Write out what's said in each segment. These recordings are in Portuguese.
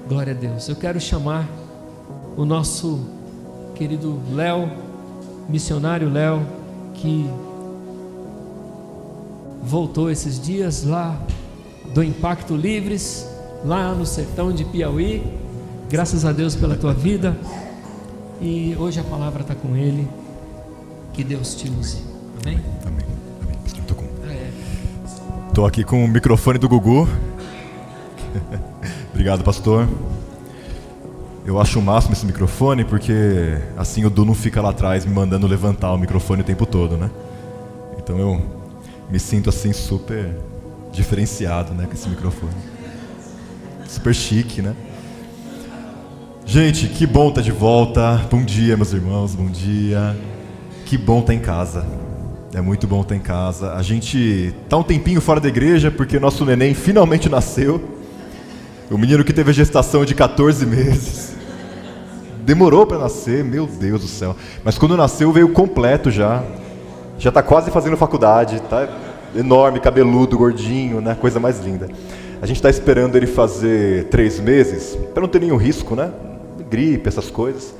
Glória a Deus. Eu quero chamar o nosso querido Léo, missionário Léo, que voltou esses dias lá do Impacto Livres, lá no sertão de Piauí. Graças a Deus pela tua vida. E hoje a palavra está com ele. Que Deus te use. Amém? Amém. Estou aqui com o microfone do Gugu. Obrigado, pastor. Eu acho o máximo esse microfone, porque assim o Du não fica lá atrás me mandando levantar o microfone o tempo todo, né? Então eu me sinto assim super diferenciado, né, com esse microfone. Super chique, né? Gente, que bom estar de volta. Bom dia, meus irmãos, bom dia. Que bom estar em casa. É muito bom estar em casa. A gente tá um tempinho fora da igreja porque nosso neném finalmente nasceu. O menino que teve a gestação de 14 meses. Demorou para nascer, meu Deus do céu. Mas quando nasceu veio completo já. Já tá quase fazendo faculdade, tá enorme, cabeludo, gordinho, né? Coisa mais linda. A gente tá esperando ele fazer 3 meses, para não ter nenhum risco, né? Gripe, essas coisas.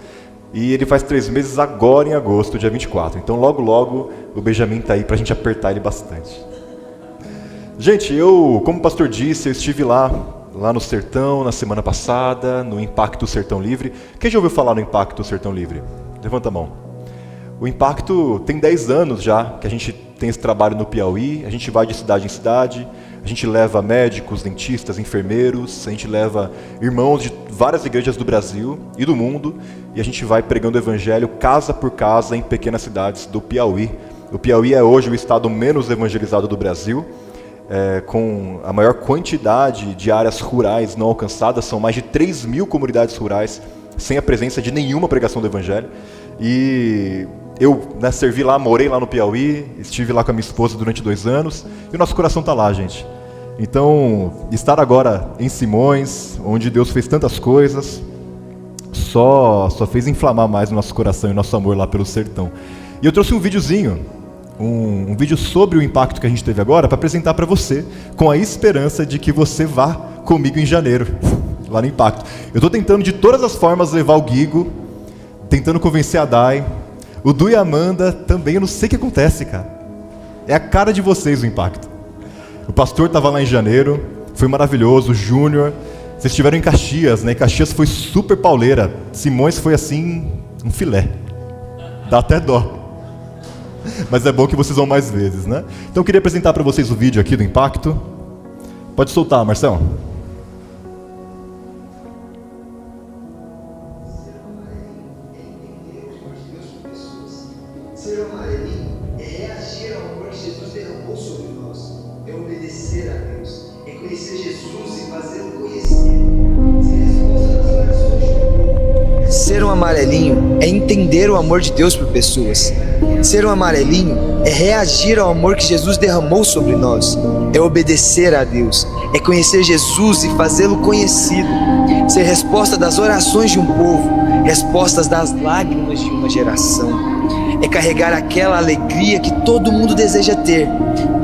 E ele faz 3 meses agora em agosto, dia 24. Então logo logo o Benjamin tá aí pra gente apertar ele bastante. Gente, eu, como o pastor disse, eu estive lá no Sertão na semana passada, no Impacto Sertão Livre. Quem já ouviu falar no Impacto Sertão Livre? Levanta a mão. O Impacto tem 10 anos já que a gente tem esse trabalho no Piauí. A gente vai de cidade em cidade, a gente leva médicos, dentistas, enfermeiros, a gente leva irmãos de várias igrejas do Brasil e do mundo, e a gente vai pregando o evangelho casa por casa em pequenas cidades do Piauí. O Piauí é hoje o estado menos evangelizado do Brasil, com a maior quantidade de áreas rurais não alcançadas. São mais de 3.000 comunidades rurais sem a presença de nenhuma pregação do evangelho. E eu servi lá, morei lá no Piauí, estive lá com a minha esposa durante 2 anos, e o nosso coração está lá, gente. Então, estar agora em Simões, onde Deus fez tantas coisas, só fez inflamar mais o nosso coração e o nosso amor lá pelo sertão. E eu trouxe um videozinho, um vídeo sobre o impacto que a gente teve agora, para apresentar para você, com a esperança de que você vá comigo em janeiro, lá no Impacto. Eu estou tentando de todas as formas levar o Guigo, tentando convencer a Dai, o Du e a Amanda também. Eu não sei o que acontece, cara. É a cara de vocês o Impacto. O pastor estava lá em janeiro, foi maravilhoso. O Júnior, vocês estiveram em Caxias, né? E Caxias foi super pauleira. Simões foi assim, um filé. Dá até dó. Mas é bom que vocês vão mais vezes, né? Então eu queria apresentar para vocês o vídeo aqui do Impacto. Pode soltar, Marcelo. Ser amarelinho é reagir ao amor que Jesus derramou sobre nós, é obedecer a Deus, é conhecer Jesus e fazê-lo conhecido, ser resposta das orações. Ser um amarelinho é entender o amor de Deus por pessoas. Ser um amarelinho é reagir ao amor que Jesus derramou sobre nós, é obedecer a Deus, é conhecer Jesus e fazê-lo conhecido, ser resposta das orações de um povo, respostas das lágrimas de uma geração. É carregar aquela alegria que todo mundo deseja ter,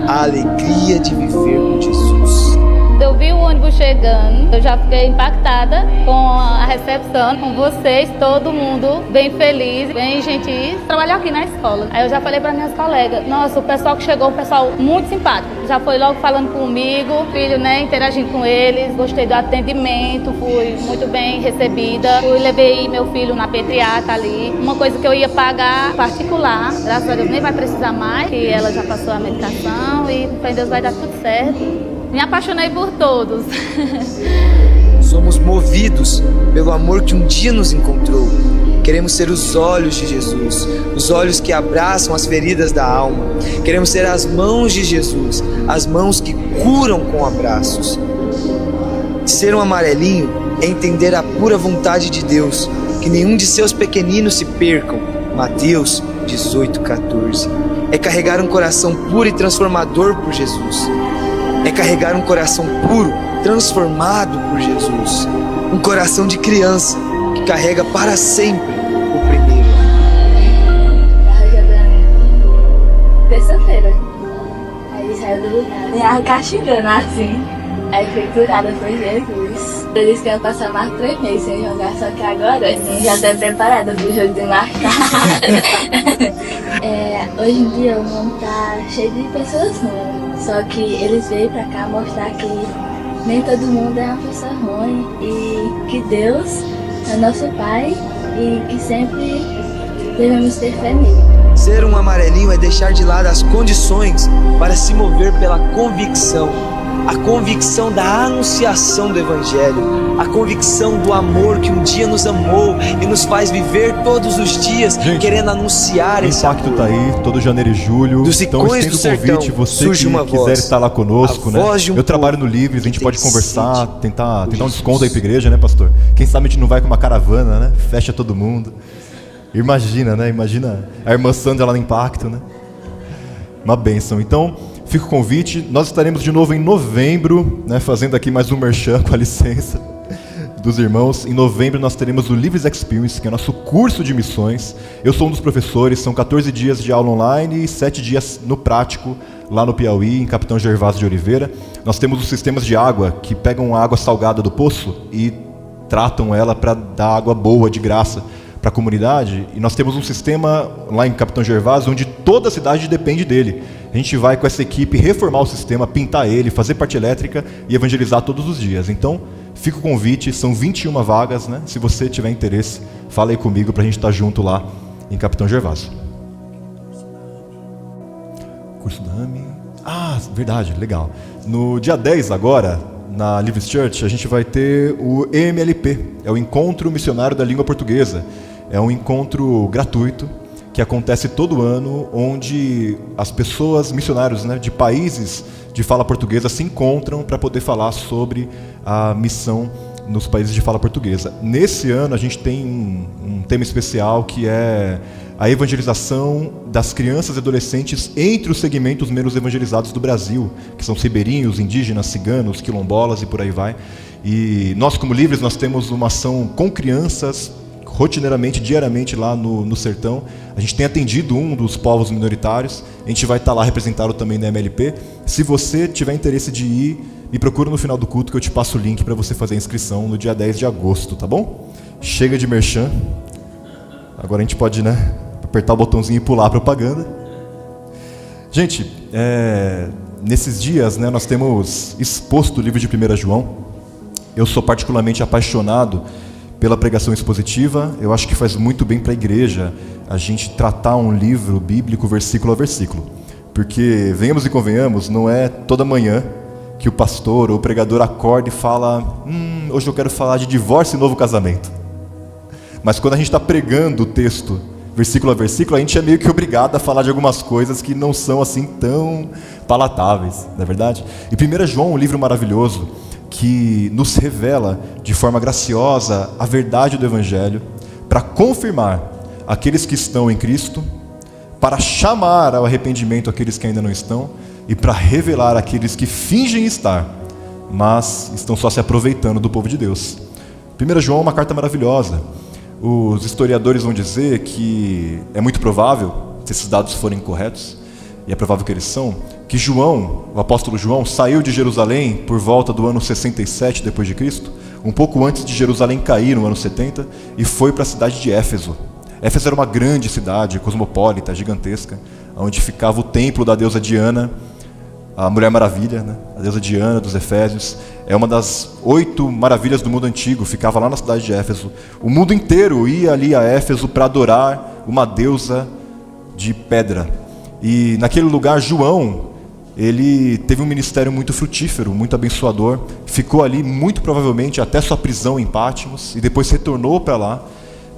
a alegria de viver com Jesus. Eu vi o ônibus chegando, eu já fiquei impactada com a recepção, com vocês, todo mundo bem feliz, bem gentil. Trabalho aqui na escola. Aí eu já falei para minhas colegas, nossa, o pessoal que chegou, um pessoal muito simpático. Já foi logo falando comigo, filho, né, interagindo com eles. Gostei do atendimento, fui muito bem recebida. Levei meu filho na pediatra ali. Uma coisa que eu ia pagar particular, graças a Deus nem vai precisar mais, que ela já passou a medicação e com Deus vai dar tudo certo. Me apaixonei por todos. Somos movidos pelo amor que um dia nos encontrou. Queremos ser os olhos de Jesus, os olhos que abraçam as feridas da alma. Queremos ser as mãos de Jesus, as mãos que curam com abraços. Ser um amarelinho é entender a pura vontade de Deus, que nenhum de seus pequeninos se percam. Mateus 18:14. É carregar um coração puro e transformador por Jesus. É carregar um coração puro, transformado por Jesus. Um coração de criança que carrega para sempre o primeiro. Terça-feira. Aí saiu do lugar. E a castigando assim. Aí foi curada, foi Jesus. Eles queriam passar mais 3 meses sem jogar, só que agora já estou preparada para o jogo de marcar. Hoje em dia o mundo tá cheio de pessoas ruins, só que eles veio para cá mostrar que nem todo mundo é uma pessoa ruim e que Deus é nosso Pai e que sempre devemos ter fé nele. Ser um amarelinho é deixar de lado as condições para se mover pela convicção. A convicção da anunciação do Evangelho, a convicção do amor que um dia nos amou e nos faz viver todos os dias, gente, querendo anunciar esse amor. O impacto tá aí, todo janeiro e julho. Dos então icônicos estendo do o convite, sertão, você surge uma que quiser voz, estar lá conosco, a né? voz de um Eu trabalho no povo Livres, a gente que pode tem conversar, sede tentar por um desconto aí Jesus. pra igreja, né, pastor? Quem sabe a gente não vai com uma caravana, né? Fecha todo mundo. Imagina, né? Imagina a irmã Sandra lá no Impacto, né? Uma bênção. Então, fica o convite. Nós estaremos de novo em novembro, né, fazendo aqui mais um merchan, com a licença dos irmãos. Em novembro nós teremos o Livres Experience, que é nosso curso de missões. Eu sou um dos professores, são 14 dias de aula online e 7 dias no prático, lá no Piauí, em Capitão Gervásio de Oliveira. Nós temos os sistemas de água, que pegam a água salgada do poço e tratam ela para dar água boa, de graça, para a comunidade. E nós temos um sistema lá em Capitão Gervásio onde toda a cidade depende dele. A gente vai com essa equipe reformar o sistema, pintar ele, fazer parte elétrica e evangelizar todos os dias. Então, fica o convite, são 21 vagas, né? Se você tiver interesse, fala aí comigo para a gente estar junto lá em Capitão Gervásio. Curso da AMI. Ah, verdade, legal. No dia 10 agora, na Livres Church, a gente vai ter o EMLP, é o Encontro Missionário da Língua Portuguesa. É um encontro gratuito que acontece todo ano, onde as pessoas, missionários, né, de países de fala portuguesa se encontram para poder falar sobre a missão nos países de fala portuguesa. Nesse ano a gente tem um tema especial que é a evangelização das crianças e adolescentes entre os segmentos menos evangelizados do Brasil, que são ribeirinhos, indígenas, ciganos, quilombolas e por aí vai. E nós, como Livres, nós temos uma ação com crianças, rotineiramente, diariamente lá no sertão. A gente tem atendido um dos povos minoritários, a gente vai estar lá representado também na MLP. Se você tiver interesse de ir, me procura no final do culto que eu te passo o link para você fazer a inscrição no dia 10 de agosto, tá bom? Chega de merchan. Agora a gente pode, né, apertar o botãozinho e pular a propaganda. Gente, nesses dias, né, nós temos exposto o livro de 1 João. Eu sou particularmente apaixonado pela pregação expositiva. Eu acho que faz muito bem para a igreja a gente tratar um livro bíblico versículo a versículo. Porque, venhamos e convenhamos, não é toda manhã que o pastor ou o pregador acorda e fala: hoje eu quero falar de divórcio e novo casamento. Mas quando a gente está pregando o texto versículo a versículo, a gente é meio que obrigado a falar de algumas coisas que não são assim tão palatáveis, não é verdade? E 1 João, um livro maravilhoso, que nos revela de forma graciosa a verdade do Evangelho, para confirmar aqueles que estão em Cristo, para chamar ao arrependimento aqueles que ainda não estão, e para revelar aqueles que fingem estar, mas estão só se aproveitando do povo de Deus. 1 João é uma carta maravilhosa. Os historiadores vão dizer que é muito provável, se esses dados forem corretos, e é provável que eles são, que João, o apóstolo João, saiu de Jerusalém por volta do ano 67 depois de Cristo, um pouco antes de Jerusalém cair no ano 70, e foi para a cidade de Éfeso. Éfeso era uma grande cidade, cosmopolita, gigantesca, onde ficava o templo da deusa Diana, a Mulher Maravilha, né? A deusa Diana dos Efésios. É uma das 8 maravilhas do mundo antigo, ficava lá na cidade de Éfeso. O mundo inteiro ia ali a Éfeso para adorar uma deusa de pedra. E naquele lugar, João, ele teve um ministério muito frutífero, muito abençoador, ficou ali muito provavelmente até sua prisão em Pátimos, e depois retornou para lá.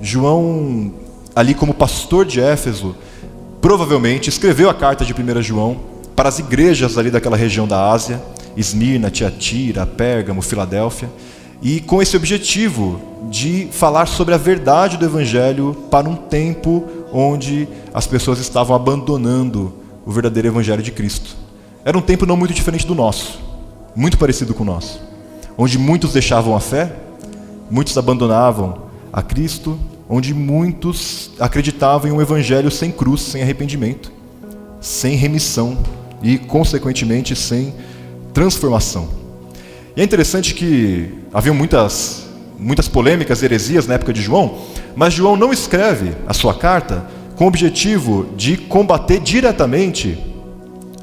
João, ali como pastor de Éfeso, provavelmente escreveu a carta de 1 João para as igrejas ali daquela região da Ásia, Esmirna, Tiatira, Pérgamo, Filadélfia, e com esse objetivo de falar sobre a verdade do Evangelho para um tempo onde as pessoas estavam abandonando o verdadeiro Evangelho de Cristo. Era um tempo não muito diferente do nosso, muito parecido com o nosso, onde muitos deixavam a fé, muitos abandonavam a Cristo, onde muitos acreditavam em um Evangelho sem cruz, sem arrependimento, sem remissão e, consequentemente, sem transformação. E é interessante que haviam muitas polêmicas, heresias na época de João, mas João não escreve a sua carta com o objetivo de combater diretamente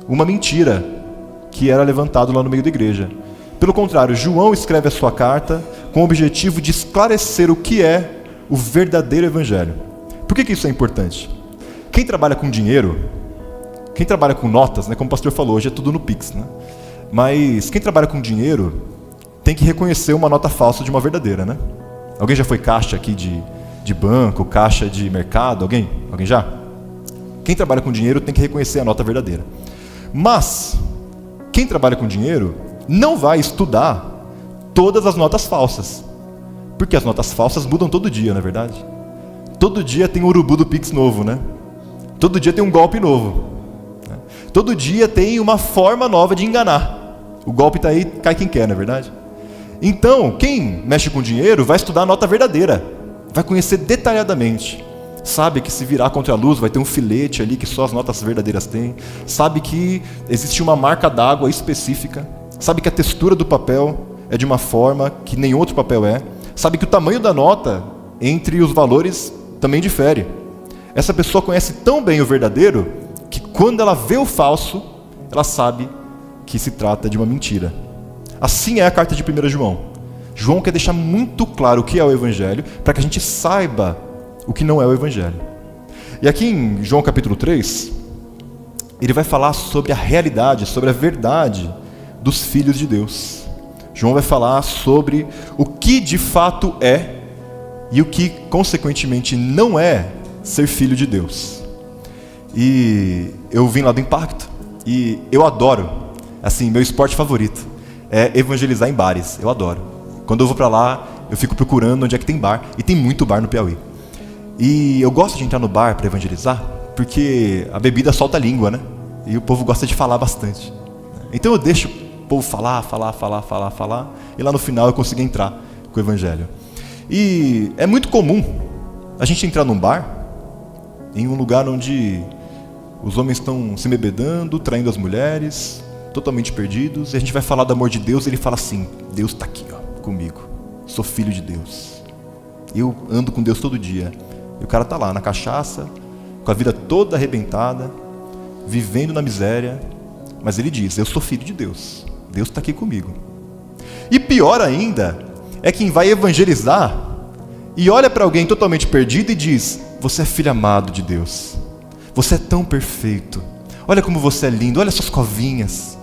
uma mentira que era levantada lá no meio da igreja. Pelo contrário, João escreve a sua carta com o objetivo de esclarecer o que é o verdadeiro evangelho. Por que isso é importante? Quem trabalha com dinheiro, quem trabalha com notas, né, como o pastor falou, hoje é tudo no Pix, né? Mas quem trabalha com dinheiro tem que reconhecer uma nota falsa de uma verdadeira, né? Alguém já foi caixa aqui de banco, caixa de mercado? Alguém já? Quem trabalha com dinheiro tem que reconhecer a nota verdadeira. Mas quem trabalha com dinheiro não vai estudar todas as notas falsas, porque as notas falsas mudam todo dia, não é verdade? Todo dia tem um urubu do Pix novo, né? Todo dia tem um golpe novo, né? Todo dia tem uma forma nova de enganar. O golpe está aí, cai quem quer, não é verdade? Então, quem mexe com dinheiro vai estudar a nota verdadeira, vai conhecer detalhadamente. Sabe que se virar contra a luz vai ter um filete ali que só as notas verdadeiras têm. Sabe que existe uma marca d'água específica. Sabe que a textura do papel é de uma forma que nenhum outro papel é. Sabe que o tamanho da nota entre os valores também difere. Essa pessoa conhece tão bem o verdadeiro que quando ela vê o falso, ela sabe que se trata de uma mentira. Assim é a carta de 1 João. João quer deixar muito claro o que é o Evangelho, para que a gente saiba o que não é o Evangelho. E aqui em João capítulo 3, ele vai falar sobre a realidade, sobre a verdade dos filhos de Deus. João vai falar sobre o que de fato é e o que consequentemente não é ser filho de Deus. E eu vim lá do Impacto e eu adoro, assim, meu esporte favorito é evangelizar em bares. Eu adoro. Quando eu vou pra lá, eu fico procurando onde é que tem bar, e tem muito bar no Piauí. E eu gosto de entrar no bar para evangelizar, porque a bebida solta a língua, né? E o povo gosta de falar bastante. Então eu deixo o povo falar, e lá no final eu consigo entrar com o evangelho. E é muito comum a gente entrar num bar, em um lugar onde os homens estão se embebedando, traindo as mulheres, totalmente perdidos, e a gente vai falar do amor de Deus, e ele fala assim: Deus está aqui, ó, comigo, sou filho de Deus, eu ando com Deus todo dia. E o cara está lá na cachaça, com a vida toda arrebentada, vivendo na miséria, mas ele diz: eu sou filho de Deus, Deus está aqui comigo. E pior ainda é quem vai evangelizar e olha para alguém totalmente perdido e diz: você é filho amado de Deus, você é tão perfeito, olha como você é lindo, olha suas covinhas,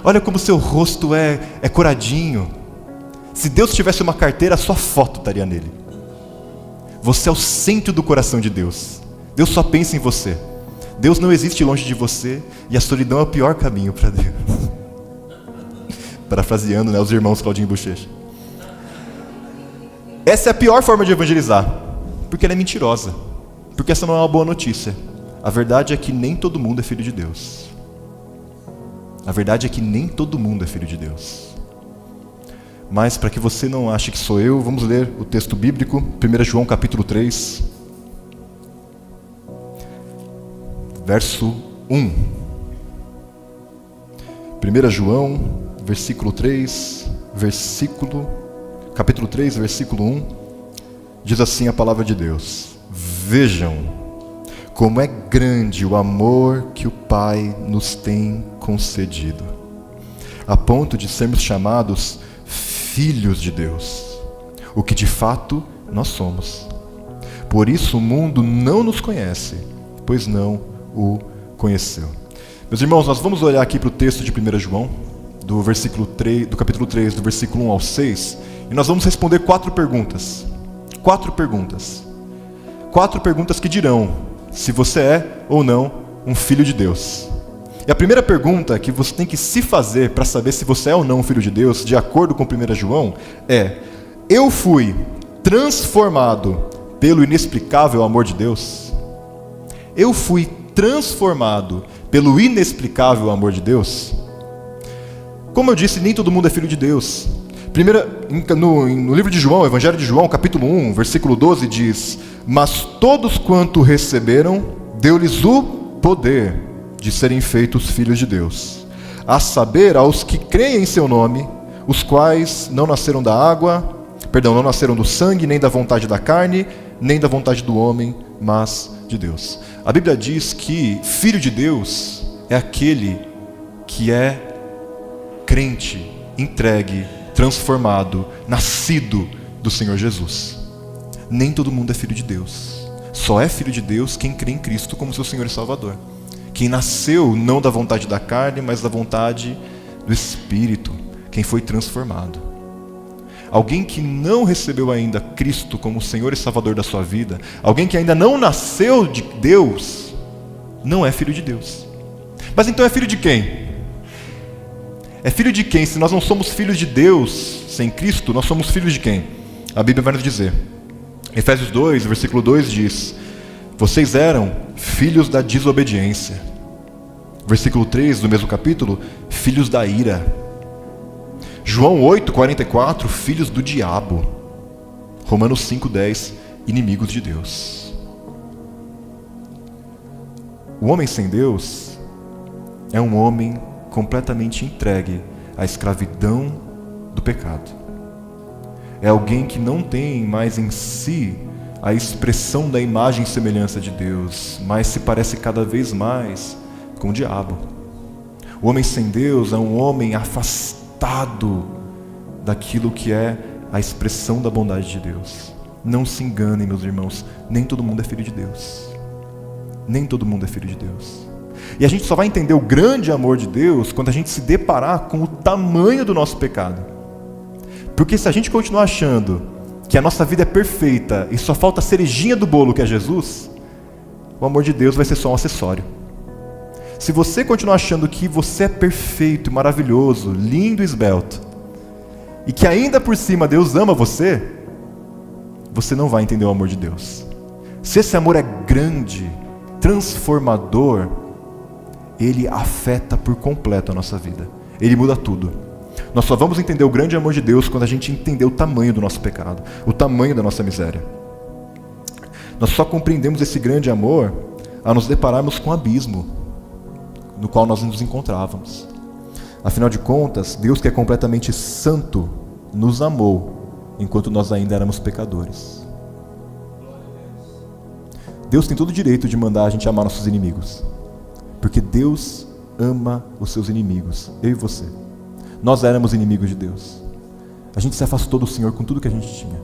olha como seu rosto é coradinho. Se Deus tivesse uma carteira, a sua foto estaria nele. Você é o centro do coração de Deus. Deus só pensa em você. Deus não existe longe de você, e a solidão é o pior caminho para Deus. Parafraseando, né, os irmãos Claudinho e Bochecha. Essa é a pior forma de evangelizar, porque ela é mentirosa, porque essa não é uma boa notícia. A verdade é que nem todo mundo é filho de Deus. A verdade é que nem todo mundo é filho de Deus. Mas para que você não ache que sou eu, vamos ler o texto bíblico, 1 João capítulo 3, verso 1. 1 João, capítulo 3, versículo 1, diz assim a palavra de Deus: vejam como é grande o amor que o Pai nos tem concedido, a ponto de sermos chamados filhos de Deus, o que de fato nós somos. Por isso o mundo não nos conhece, pois não o conheceu. Meus irmãos, nós vamos olhar aqui para o texto de 1 João, do capítulo 3, do versículo 1 ao 6, e nós vamos responder 4 perguntas. 4 perguntas. 4 perguntas que dirão se você é ou não um filho de Deus. E a primeira pergunta que você tem que se fazer para saber se você é ou não um filho de Deus, de acordo com 1 João, é: eu fui transformado pelo inexplicável amor de Deus? Eu fui transformado pelo inexplicável amor de Deus? Como eu disse, nem todo mundo é filho de Deus. No livro de João, Evangelho de João, capítulo 1, versículo 12, diz: mas todos quanto receberam, deu-lhes o poder de serem feitos filhos de Deus, a saber, aos que creem em seu nome, os quais não nasceram não nasceram do sangue, nem da vontade da carne, nem da vontade do homem, mas de Deus. A Bíblia diz que filho de Deus é aquele que é crente, entregue, transformado, nascido do Senhor Jesus. Nem todo mundo é filho de Deus. Só é filho de Deus quem crê em Cristo como seu Senhor e Salvador. Quem nasceu não da vontade da carne, mas da vontade do Espírito. Quem foi transformado. Alguém que não recebeu ainda Cristo como Senhor e Salvador da sua vida, alguém que ainda não nasceu de Deus, não é filho de Deus. Mas então é filho de quem? É filho de quem? Se nós não somos filhos de Deus sem Cristo, nós somos filhos de quem? A Bíblia vai nos dizer. Efésios 2, versículo 2 diz: vocês eram filhos da desobediência. Versículo 3 do mesmo capítulo: filhos da ira. João 8, 44, filhos do diabo. Romanos 5, 10, inimigos de Deus. O homem sem Deus é um homem completamente entregue à escravidão do pecado. É alguém que não tem mais em si a expressão da imagem e semelhança de Deus, mas se parece cada vez mais com o diabo. O homem sem Deus é um homem afastado daquilo que é a expressão da bondade de Deus. Não se enganem, meus irmãos, nem todo mundo é filho de Deus. Nem todo mundo é filho de Deus. E a gente só vai entender o grande amor de Deus quando a gente se deparar com o tamanho do nosso pecado. Porque se a gente continuar achando que a nossa vida é perfeita e só falta a cerejinha do bolo, que é Jesus, o amor de Deus vai ser só um acessório. Se você continuar achando que você é perfeito, maravilhoso, lindo e esbelto, e que ainda por cima Deus ama você, você não vai entender o amor de Deus. Se esse amor é grande, transformador, ele afeta por completo a nossa vida. Ele muda tudo. Nós só vamos entender o grande amor de Deus quando a gente entender o tamanho do nosso pecado, o tamanho da nossa miséria. Nós só compreendemos esse grande amor a nos depararmos com o abismo no qual nós nos encontrávamos. Afinal de contas, Deus, que é completamente santo, nos amou enquanto nós ainda éramos pecadores. Deus tem todo o direito de mandar a gente amar nossos inimigos, porque Deus ama os seus inimigos, eu e você. Nós éramos inimigos de Deus. A gente se afastou do Senhor com tudo que a gente tinha.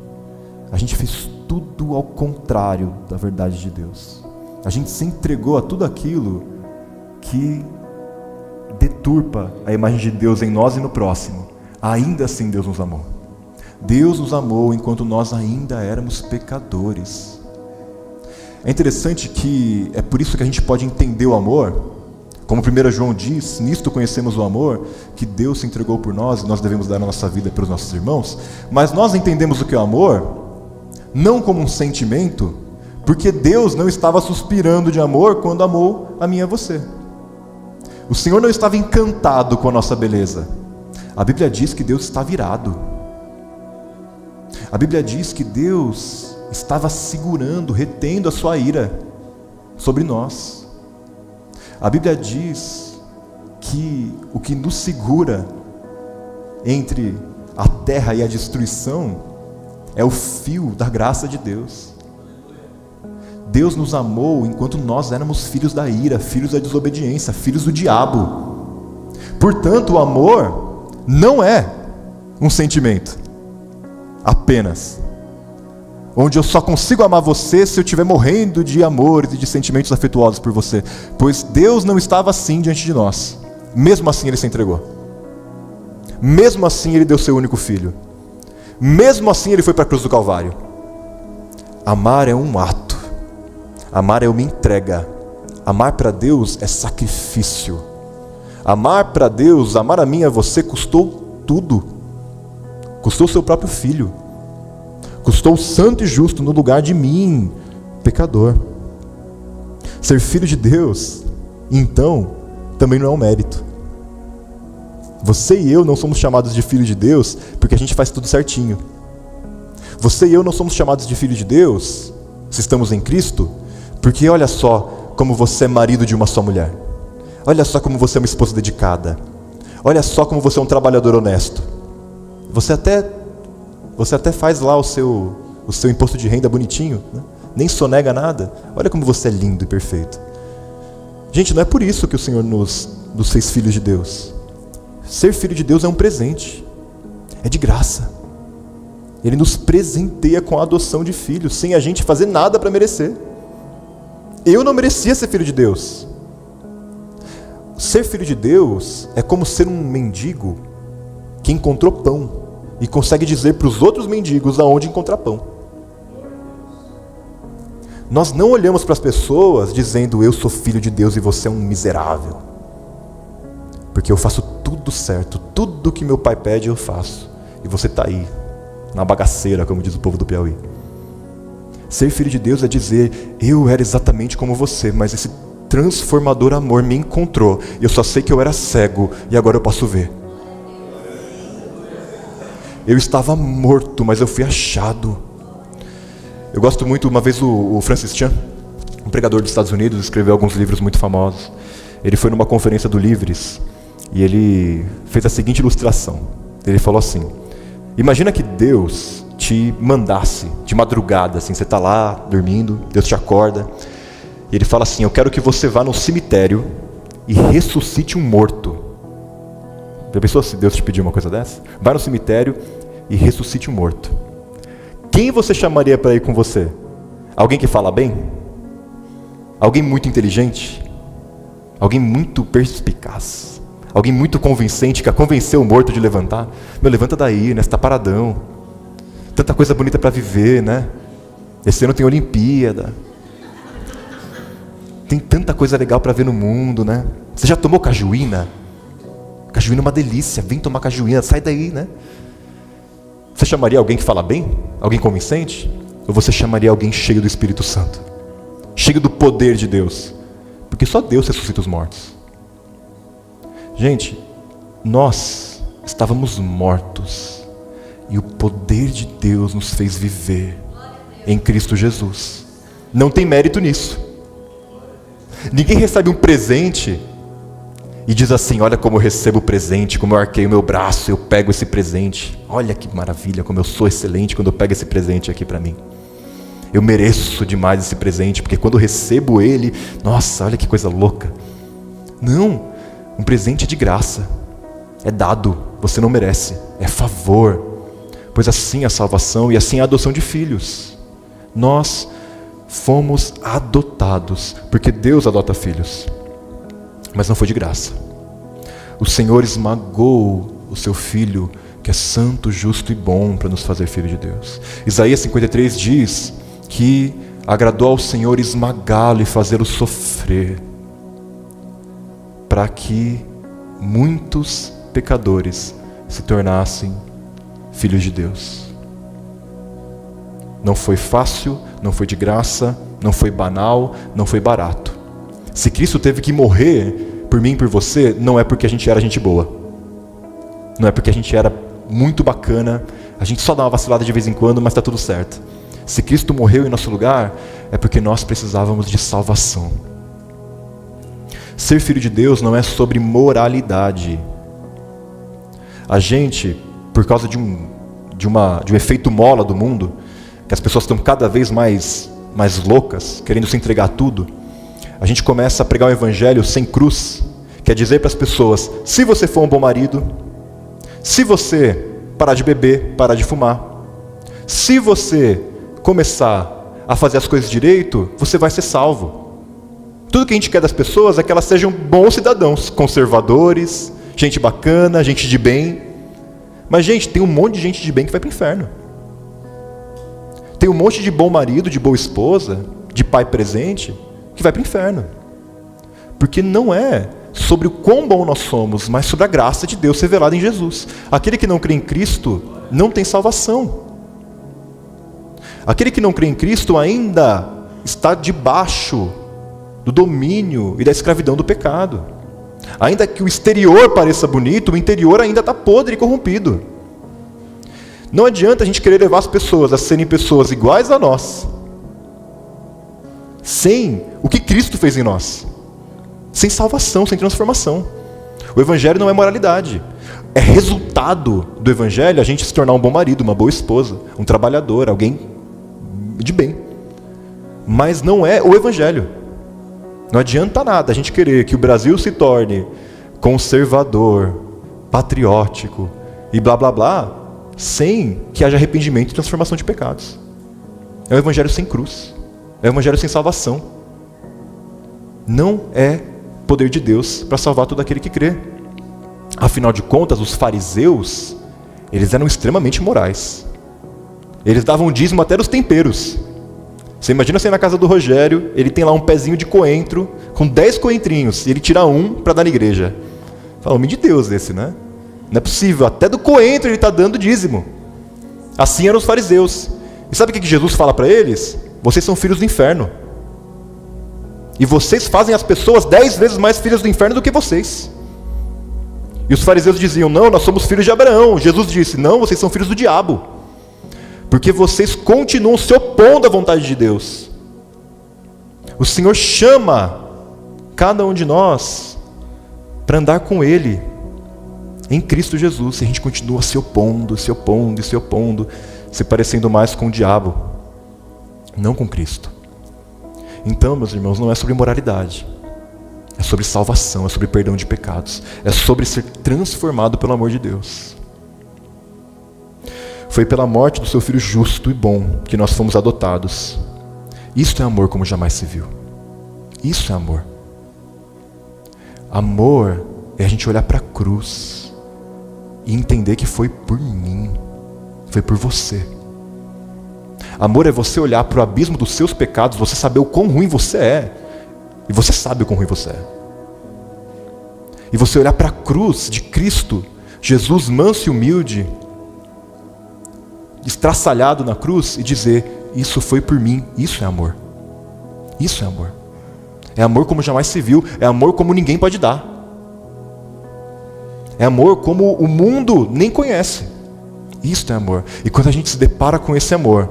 A gente fez tudo ao contrário da verdade de Deus. A gente se entregou a tudo aquilo que deturpa a imagem de Deus em nós e no próximo. Ainda assim Deus nos amou. Deus nos amou enquanto nós ainda éramos pecadores. É interessante que é por isso que a gente pode entender o amor. Como 1 João diz, nisto conhecemos o amor, que Deus se entregou por nós e nós devemos dar a nossa vida pelos nossos irmãos. Mas nós entendemos o que é o amor, não como um sentimento, porque Deus não estava suspirando de amor quando amou a mim e a você. O Senhor não estava encantado com a nossa beleza. A Bíblia diz que Deus está virado. A Bíblia diz que Deus estava segurando, retendo a sua ira sobre nós. A Bíblia diz que o que nos segura entre a terra e a destruição é o fio da graça de Deus. Deus nos amou enquanto nós éramos filhos da ira, filhos da desobediência, filhos do diabo. Portanto, o amor não é um sentimento apenas, onde eu só consigo amar você se eu estiver morrendo de amor e de sentimentos afetuosos por você, pois Deus não estava assim diante de nós. Mesmo assim Ele se entregou. Mesmo assim Ele deu seu único filho. Mesmo assim Ele foi para a cruz do Calvário. Amar é um ato. Amar é uma entrega. Amar para Deus é sacrifício. Amar para Deus, amar a mim e a você custou tudo. Custou seu próprio filho. Custou o santo e justo no lugar de mim, pecador. Ser filho de Deus, então, também não é um mérito. Você e eu não somos chamados de filho de Deus porque a gente faz tudo certinho. Você e eu não somos chamados de filho de Deus, se estamos em Cristo, porque olha só como você é marido de uma só mulher. Olha só como você é uma esposa dedicada. Olha só como você é um trabalhador honesto. Você até faz lá o seu imposto de renda bonitinho, né? Nem sonega nada. Olha como você é lindo e perfeito. Gente, não é por isso que o Senhor nos fez filhos de Deus. Ser filho de Deus é um presente. É de graça. Ele nos presenteia com a adoção de filhos, sem a gente fazer nada para merecer. Eu não merecia ser filho de Deus. Ser filho de Deus é como ser um mendigo que encontrou pão e consegue dizer para os outros mendigos aonde encontrar pão. Nós não olhamos para as pessoas dizendo: eu sou filho de Deus e você é um miserável, porque eu faço tudo certo, tudo que meu pai pede eu faço, e você está aí, na bagaceira, como diz o povo do Piauí. Ser filho de Deus é dizer: eu era exatamente como você, mas esse transformador amor me encontrou, e eu só sei que eu era cego, e agora eu posso ver. Eu estava morto, mas eu fui achado. Eu gosto muito, uma vez o Francis Chan, um pregador dos Estados Unidos, escreveu alguns livros muito famosos. Ele foi numa conferência do Livres, e ele fez a seguinte ilustração. Ele falou assim: imagina que Deus te mandasse de madrugada, assim, você está lá dormindo, Deus te acorda, e Ele fala assim: eu quero que você vá no cemitério e ressuscite um morto. Já pensou se Deus te pedir uma coisa dessa? Vai no cemitério e ressuscite um morto. Quem você chamaria para ir com você? Alguém que fala bem? Alguém muito inteligente? Alguém muito perspicaz? Alguém muito convincente, que convenceu o morto de levantar? Meu, levanta daí, né? Você está paradão. Tanta coisa bonita para viver, né? Esse ano tem Olimpíada. Tem tanta coisa legal para ver no mundo, né? Você já tomou cajuína? Cajuína é uma delícia, vem tomar cajuína, sai daí, né? Você chamaria alguém que fala bem? Alguém convincente? Ou você chamaria alguém cheio do Espírito Santo? Cheio do poder de Deus? Porque só Deus ressuscita os mortos. Gente, nós estávamos mortos e o poder de Deus nos fez viver em Cristo Jesus. Não tem mérito nisso. Ninguém recebe um presente e diz assim: olha como eu recebo o presente, como eu arquei o meu braço, eu pego esse presente. Olha que maravilha, como eu sou excelente quando eu pego esse presente aqui para mim. Eu mereço demais esse presente, porque quando eu recebo ele, nossa, olha que coisa louca. Não, um presente é de graça, é dado, você não merece, é favor. Pois assim é a salvação e assim é a adoção de filhos. Nós fomos adotados, porque Deus adota filhos. Mas não foi de graça. O Senhor esmagou o seu Filho, que é santo, justo e bom, para nos fazer filho de Deus. Isaías 53 diz que agradou ao Senhor esmagá-lo e fazê-lo sofrer, para que muitos pecadores se tornassem filhos de Deus. Não foi fácil, não foi de graça, não foi banal, não foi barato. Se Cristo teve que morrer por mim e por você, não é porque a gente era gente boa. Não é porque a gente era muito bacana, a gente só dá uma vacilada de vez em quando, mas está tudo certo. Se Cristo morreu em nosso lugar, é porque nós precisávamos de salvação. Ser filho de Deus não é sobre moralidade. A gente, por causa de um efeito mola do mundo, que as pessoas estão cada vez mais loucas, querendo se entregar a tudo, a gente começa a pregar o evangelho sem cruz, quer dizer para as pessoas: se você for um bom marido, se você parar de beber, parar de fumar, se você começar a fazer as coisas direito, você vai ser salvo. Tudo que a gente quer das pessoas é que elas sejam bons cidadãos, conservadores, gente bacana, gente de bem. Mas, gente, tem um monte de gente de bem que vai para o inferno. Tem um monte de bom marido, de boa esposa, de pai presente, que vai para o inferno. Porque não é sobre o quão bom nós somos, mas sobre a graça de Deus revelada em Jesus. Aquele que não crê em Cristo não tem salvação. Aquele que não crê em Cristo ainda está debaixo do domínio e da escravidão do pecado. Ainda que o exterior pareça bonito, o interior ainda está podre e corrompido. Não adianta a gente querer levar as pessoas a serem pessoas iguais a nós, sem o que Cristo fez em nós, sem salvação, sem transformação. O Evangelho não é moralidade. é resultado do evangelho a gente se tornar um bom marido, uma boa esposa, um trabalhador, alguém de bem. Mas não é o evangelho. Não adianta nada a gente querer que o Brasil se torne conservador, patriótico e blá blá blá, sem que haja arrependimento e transformação de pecados. É um evangelho sem cruz. É um evangelho sem salvação. Não é poder de Deus para salvar todo aquele que crê. Afinal de contas, os fariseus, eles eram extremamente morais. Eles davam dízimo até dos temperos. Você imagina você ir na casa do Rogério, ele tem lá um pezinho de coentro, com 10 coentrinhos, e ele tira um para dar na igreja. Fala, homem de Deus esse, né? Não é possível, até do coentro ele está dando dízimo. Assim eram os fariseus. E sabe o que Jesus fala para eles? Vocês são filhos do inferno. E vocês fazem as pessoas 10 vezes mais filhos do inferno do que vocês. E os fariseus diziam, não, nós somos filhos de Abraão. Jesus disse, não, vocês são filhos do diabo. Porque vocês continuam se opondo à vontade de Deus. O Senhor chama cada um de nós para andar com Ele em Cristo Jesus. E a gente continua se opondo, se opondo e se opondo, se parecendo mais com o diabo, não com Cristo. Então, meus irmãos, não é sobre moralidade. É sobre salvação, é sobre perdão de pecados. É sobre ser transformado pelo amor de Deus. Foi pela morte do seu Filho justo e bom que nós fomos adotados. Isto é amor como jamais se viu. Isso é amor. Amor é a gente olhar para a cruz e entender que foi por mim, foi por você. Amor é você olhar para o abismo dos seus pecados, você saber o quão ruim você é. E você sabe o quão ruim você é. E você olhar para a cruz de Cristo, Jesus manso e humilde, estraçalhado na cruz, e dizer, isso foi por mim, isso é amor. Isso é amor. É amor como jamais se viu, é amor como ninguém pode dar. É amor como o mundo nem conhece. Isso é amor. E quando a gente se depara com esse amor,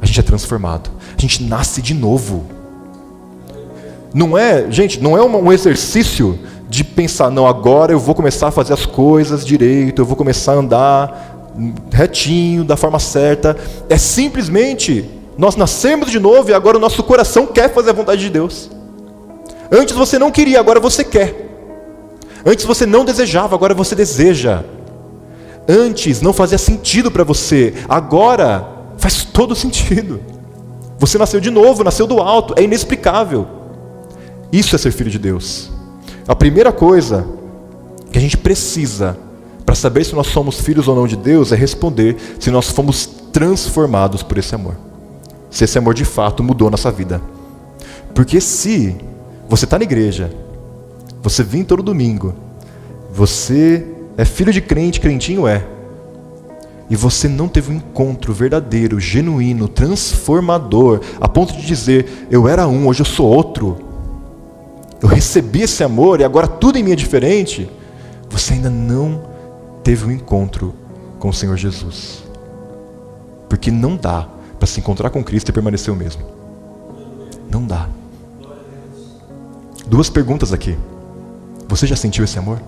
a gente é transformado. A gente nasce de novo. Não é, gente, não é um exercício de pensar, não, agora eu vou começar a fazer as coisas direito, eu vou começar a andar retinho, da forma certa. É simplesmente, nós nascemos de novo e agora o nosso coração quer fazer a vontade de Deus. Antes você não queria, agora você quer. Antes você não desejava, agora você deseja. Antes não fazia sentido para você, agora faz todo sentido. Você nasceu de novo, nasceu do alto, é inexplicável. Isso é ser filho de Deus. A primeira coisa que a gente precisa para saber se nós somos filhos ou não de Deus é responder se nós fomos transformados por esse amor. Se esse amor de fato mudou nossa vida. Porque se você está na igreja, você vem todo domingo, você é filho de crente, crentinho é, e você não teve um encontro verdadeiro, genuíno, transformador, a ponto de dizer, eu era um, hoje eu sou outro, eu recebi esse amor e agora tudo em mim é diferente, você ainda não teve um encontro com o Senhor Jesus. Porque não dá para se encontrar com Cristo e permanecer o mesmo. Não dá. 2 perguntas aqui. Você já sentiu esse amor?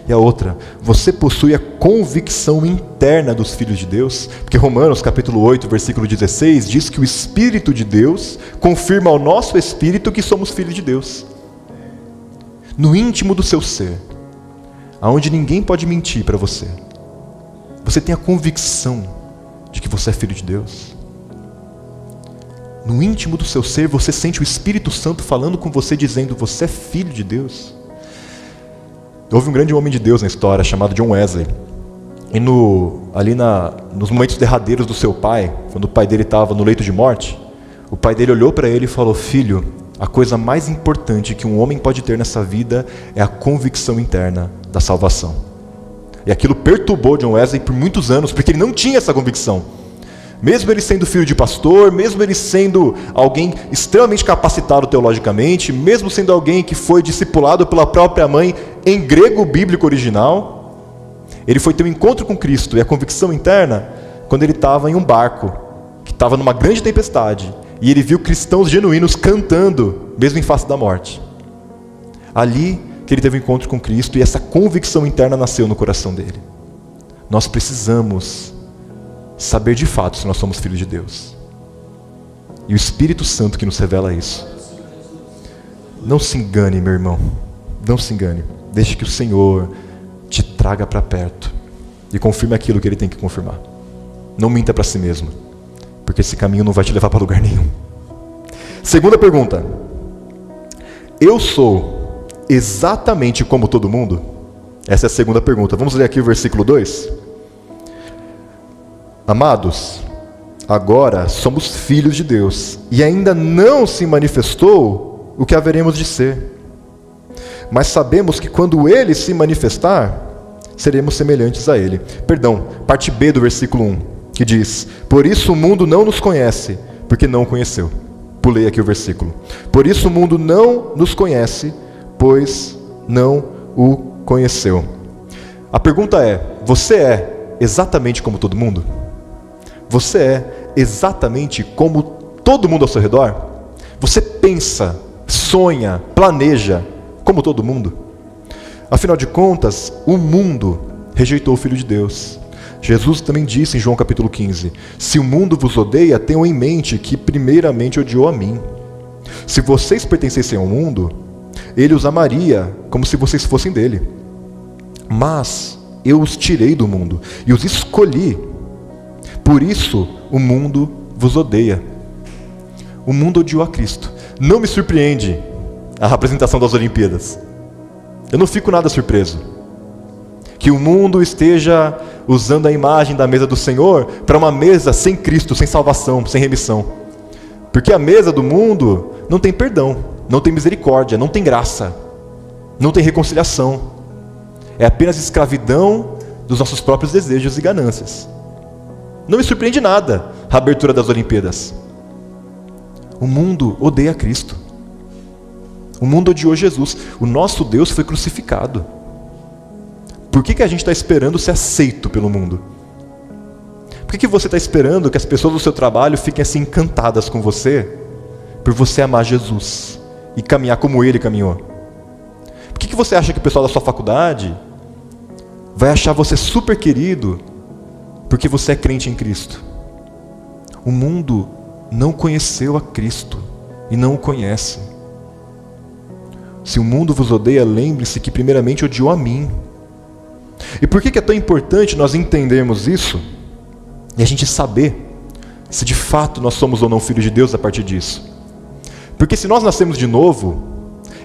E a outra, você possui a convicção interna dos filhos de Deus? Porque Romanos capítulo 8, versículo 16, diz que o Espírito de Deus confirma ao nosso espírito que somos filhos de Deus. No íntimo do seu ser, aonde ninguém pode mentir para você, você tem a convicção de que você é filho de Deus? No íntimo do seu ser, você sente o Espírito Santo falando com você, dizendo, você é filho de Deus? Houve um grande homem de Deus na história, chamado John Wesley. E nos momentos derradeiros do seu pai, quando o pai dele estava no leito de morte, o pai dele olhou para ele e falou, filho, a coisa mais importante que um homem pode ter nessa vida é a convicção interna da salvação. E aquilo perturbou John Wesley por muitos anos, porque ele não tinha essa convicção. Mesmo ele sendo filho de pastor, mesmo ele sendo alguém extremamente capacitado teologicamente, mesmo sendo alguém que foi discipulado pela própria mãe em grego bíblico original, ele foi ter um encontro com Cristo e a convicção interna quando ele estava em um barco, que estava numa grande tempestade, e ele viu cristãos genuínos cantando, mesmo em face da morte. Ali que ele teve um encontro com Cristo e essa convicção interna nasceu no coração dele. Nós precisamos saber de fato se nós somos filhos de Deus. E o Espírito Santo que nos revela isso. Não se engane, meu irmão. Não se engane. Deixe que o Senhor te traga para perto e confirme aquilo que Ele tem que confirmar. Não minta para si mesmo, porque esse caminho não vai te levar para lugar nenhum. Segunda pergunta. Eu sou exatamente como todo mundo? Essa é a segunda pergunta. Vamos ler aqui o versículo 2. Amados, agora somos filhos de Deus, e ainda não se manifestou o que haveremos de ser. Mas sabemos que quando Ele se manifestar, seremos semelhantes a Ele. Perdão, parte B do versículo 1, que diz: por isso o mundo não nos conhece, porque não o conheceu. Pulei aqui o versículo. Por isso o mundo não nos conhece, pois não o conheceu. A pergunta é: você é exatamente como todo mundo? Você é exatamente como todo mundo ao seu redor? Você pensa, sonha, planeja como todo mundo? Afinal de contas, o mundo rejeitou o Filho de Deus. Jesus também disse em João capítulo 15: se o mundo vos odeia, tenham em mente que primeiramente odiou a mim. Se vocês pertencessem ao mundo, ele os amaria como se vocês fossem dele. Mas eu os tirei do mundo e os escolhi. Por isso o mundo vos odeia. O mundo odiou a Cristo. Não me surpreende a apresentação das Olimpíadas. Eu não fico nada surpreso que o mundo esteja usando a imagem da mesa do Senhor para uma mesa sem Cristo, sem salvação, sem remissão. Porque a mesa do mundo não tem perdão, não tem misericórdia, não tem graça, não tem reconciliação. É apenas escravidão dos nossos próprios desejos e ganâncias. Não me surpreende nada a abertura das Olimpíadas. O mundo odeia Cristo. O mundo odiou Jesus. O nosso Deus foi crucificado. Por que a gente está esperando ser aceito pelo mundo? Por que você está esperando que as pessoas do seu trabalho fiquem assim encantadas com você, por você amar Jesus e caminhar como Ele caminhou? Por que você acha que o pessoal da sua faculdade vai achar você super querido porque você é crente em Cristo? O mundo não conheceu a Cristo e não o conhece. Se o mundo vos odeia, lembre-se que primeiramente odiou a mim. E por que é tão importante nós entendermos isso e a gente saber se de fato nós somos ou não filhos de Deus a partir disso? Porque se nós nascemos de novo,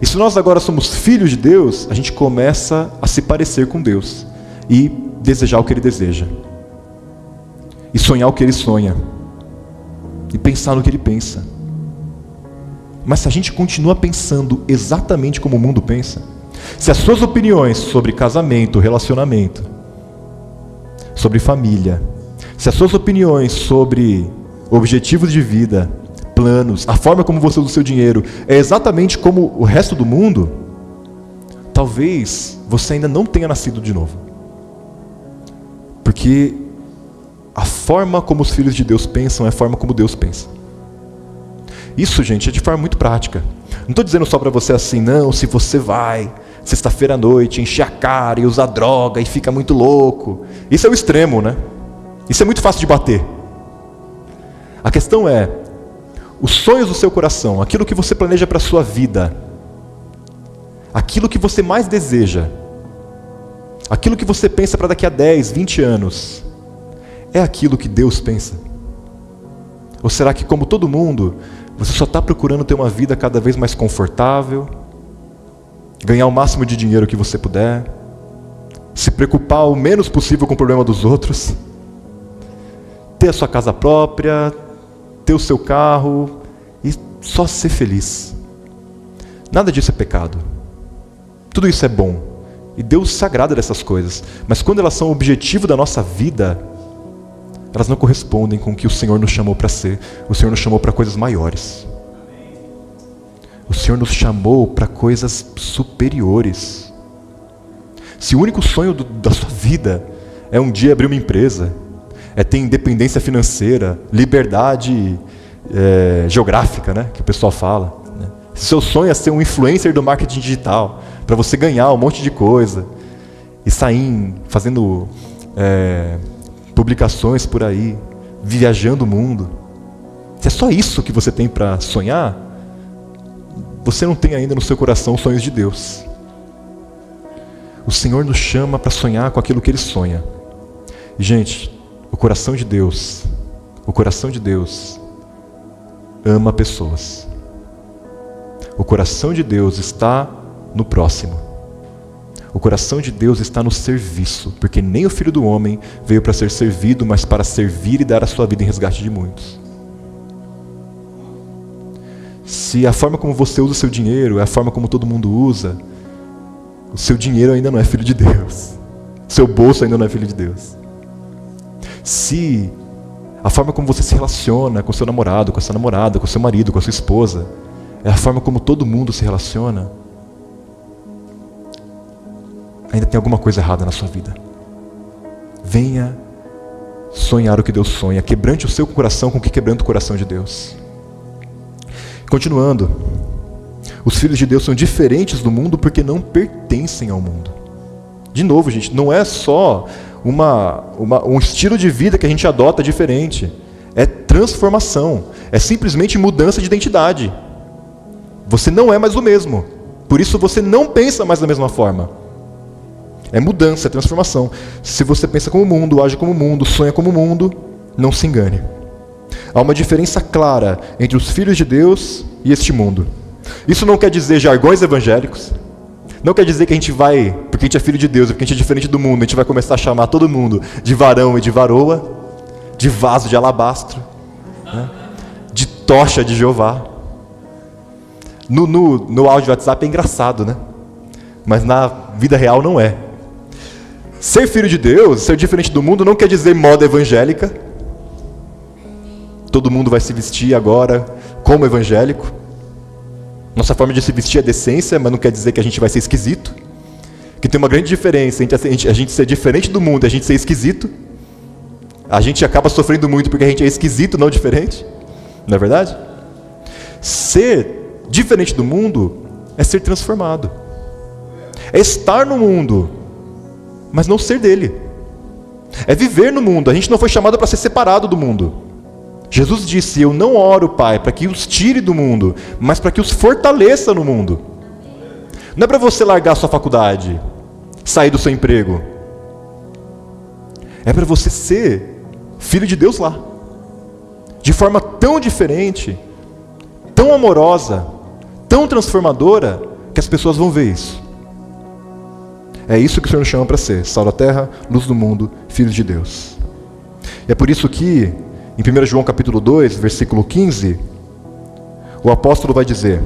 e se nós agora somos filhos de Deus, a gente começa a se parecer com Deus e desejar o que Ele deseja, e sonhar o que Ele sonha, e pensar no que Ele pensa. Mas se a gente continua pensando exatamente como o mundo pensa, se as suas opiniões sobre casamento, relacionamento, sobre família, se as suas opiniões sobre objetivos de vida, planos, a forma como você usa o seu dinheiro é exatamente como o resto do mundo, talvez você ainda não tenha nascido de novo. Porque a forma como os filhos de Deus pensam é a forma como Deus pensa. Isso, gente, é de forma muito prática. Não estou dizendo só para você assim, não, se você vai sexta-feira à noite, encher a cara e usar droga e fica muito louco. Isso é o extremo, né? Isso é muito fácil de bater. A questão é, os sonhos do seu coração, aquilo que você planeja para a sua vida, aquilo que você mais deseja, aquilo que você pensa para daqui a 10, 20 anos, é aquilo que Deus pensa? Ou será que, como todo mundo, você só está procurando ter uma vida cada vez mais confortável, ganhar o máximo de dinheiro que você puder, se preocupar o menos possível com o problema dos outros, ter a sua casa própria, ter o seu carro e só ser feliz? Nada disso é pecado. Tudo isso é bom. E Deus se agrada dessas coisas. Mas quando elas são o objetivo da nossa vida, elas não correspondem com o que o Senhor nos chamou para ser. O Senhor nos chamou para coisas maiores. O Senhor nos chamou para coisas superiores. Se o único sonho da sua vida é um dia abrir uma empresa, é ter independência financeira, liberdade geográfica, né, que o pessoal fala, né? se seu sonho é ser um influencer do marketing digital, para você ganhar um monte de coisa e sair fazendo publicações por aí, viajando o mundo, se é só isso que você tem para sonhar, você não tem ainda no seu coração os sonhos de Deus. O Senhor nos chama para sonhar com aquilo que Ele sonha. E, gente, o coração de Deus ama pessoas. O coração de Deus está no próximo. O coração de Deus está no serviço, porque nem o Filho do Homem veio para ser servido, mas para servir e dar a sua vida em resgate de muitos. Se a forma como você usa o seu dinheiro é a forma como todo mundo usa, o seu dinheiro ainda não é filho de Deus. O seu bolso ainda não é filho de Deus. Se a forma como você se relaciona com seu namorado, com a sua namorada, com seu marido, com a sua esposa, é a forma como todo mundo se relaciona, ainda tem alguma coisa errada na sua vida. Venha sonhar o que Deus sonha. Quebrante o seu coração com o que quebranta o coração de Deus. Continuando, os filhos de Deus são diferentes do mundo porque não pertencem ao mundo. De novo, gente, não é só um estilo de vida que a gente adota diferente. É transformação. É simplesmente mudança de identidade. Você não é mais o mesmo. Por isso você não pensa mais da mesma forma. É mudança, é transformação. Se você pensa como o mundo, age como o mundo, sonha como o mundo, não se engane. Há uma diferença clara entre os filhos de Deus e este mundo. Isso não quer dizer jargões evangélicos. Não quer dizer que a gente vai, porque a gente é filho de Deus, porque a gente é diferente do mundo, a gente vai começar a chamar todo mundo de varão e de varoa, de vaso de alabastro, né? De tocha de Jeová. No áudio do WhatsApp é engraçado, né? Mas na vida real não é. Ser filho de Deus, ser diferente do mundo, não quer dizer moda evangélica. Todo mundo vai se vestir agora como evangélico. Nossa forma de se vestir é decência, mas não quer dizer que a gente vai ser esquisito. Que tem uma grande diferença entre a gente ser diferente do mundo e a gente ser esquisito. A gente acaba sofrendo muito porque a gente é esquisito, não diferente. Não é verdade? Ser diferente do mundo é ser transformado. É estar no mundo, mas não ser dele. É viver no mundo. A gente não foi chamado para ser separado do mundo. Jesus disse: eu não oro, Pai, para que os tire do mundo, mas para que os fortaleça no mundo. Não é para você largar a sua faculdade, sair do seu emprego. É para você ser filho de Deus lá. De forma tão diferente, tão amorosa, tão transformadora, que as pessoas vão ver isso. É isso que o Senhor nos chama para ser: sal da terra, luz do mundo, filhos de Deus. E é por isso que em 1 João capítulo 2, versículo 15, o apóstolo vai dizer: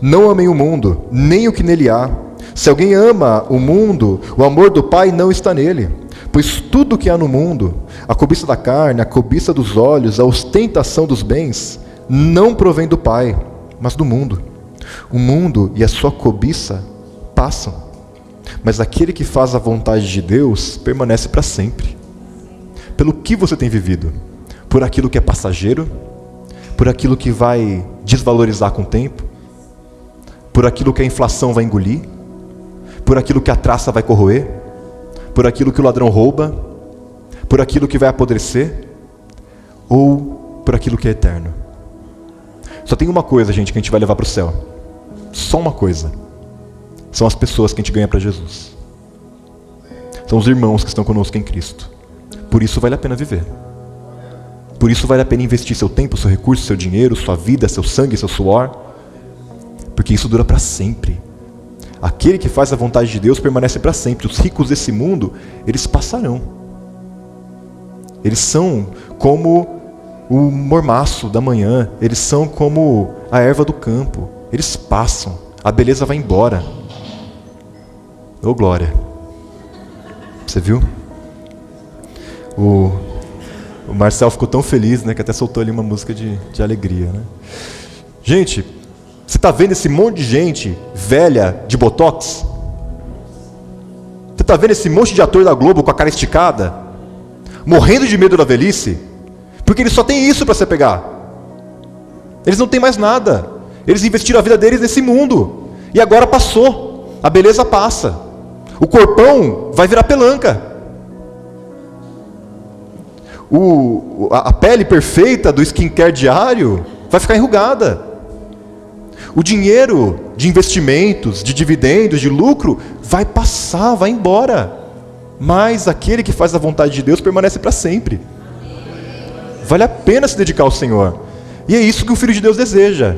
não amem o mundo, nem o que nele há. Se alguém ama o mundo, o amor do Pai não está nele. Pois tudo que há no mundo, a cobiça da carne, a cobiça dos olhos, a ostentação dos bens, não provém do Pai, mas do mundo. O mundo e a sua cobiça passam, mas aquele que faz a vontade de Deus permanece para sempre. Pelo que você tem vivido? Por aquilo que é passageiro? Por aquilo que vai desvalorizar com o tempo? Por aquilo que a inflação vai engolir? Por aquilo que a traça vai corroer? Por aquilo que o ladrão rouba? Por aquilo que vai apodrecer? Ou por aquilo que é eterno? Só tem uma coisa, gente, que a gente vai levar para o céu. Só uma coisa. São as pessoas que a gente ganha para Jesus. São os irmãos que estão conosco em Cristo. Por isso vale a pena viver. Por isso vale a pena investir seu tempo, seu recurso, seu dinheiro, sua vida, seu sangue, seu suor. Porque isso dura para sempre. Aquele que faz a vontade de Deus permanece para sempre. Os ricos desse mundo, eles passarão. Eles são como o mormaço da manhã. Eles são como a erva do campo. Eles passam. A beleza vai embora. Ô glória. Você viu? O Marcel ficou tão feliz, né, que até soltou ali uma música de alegria, né? Gente, você está vendo esse monte de gente velha de botox? Você está vendo esse monte de ator da Globo com a cara esticada? Morrendo de medo da velhice? Porque ele só tem isso para se pegar. Eles não têm mais nada. Eles investiram a vida deles nesse mundo. E agora passou. A beleza passa. O corpão vai virar pelanca. A pele perfeita do skincare diário vai ficar enrugada. O dinheiro de investimentos, de dividendos, de lucro, vai passar, vai embora. Mas aquele que faz a vontade de Deus permanece para sempre. Vale a pena se dedicar ao Senhor. E é isso que o Filho de Deus deseja.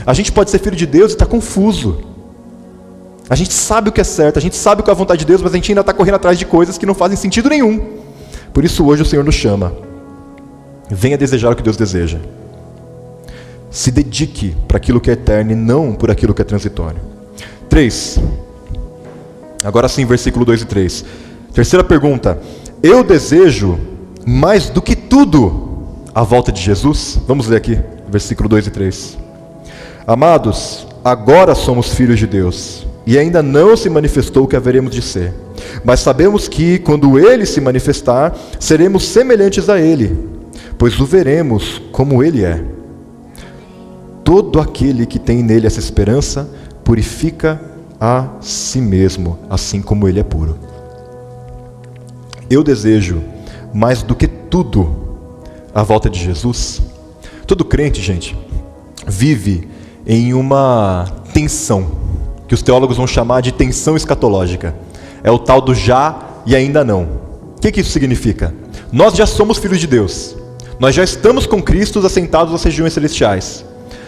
A gente pode ser filho de Deus e estar confuso. A gente sabe o que é certo, a gente sabe qual é a vontade de Deus, mas a gente ainda está correndo atrás de coisas que não fazem sentido nenhum. Por isso hoje o Senhor nos chama. Venha desejar o que Deus deseja. Se dedique para aquilo que é eterno e não por aquilo que é transitório. 3. Agora sim, versículo 2 e 3. Terceira pergunta. Eu desejo mais do que tudo a volta de Jesus? Vamos ler aqui, versículo 2 e 3. Amados, agora somos filhos de Deus, e ainda não se manifestou o que haveremos de ser. Mas sabemos que, quando Ele se manifestar, seremos semelhantes a Ele, pois o veremos como Ele é. Todo aquele que tem nele essa esperança, purifica a si mesmo, assim como Ele é puro. Eu desejo, mais do que tudo, a volta de Jesus. Todo crente, gente, vive em uma tensão, que os teólogos vão chamar de tensão escatológica. É o tal do já e ainda não. O que isso significa? Nós já somos filhos de Deus. Nós já estamos com Cristo assentados nas regiões celestiais.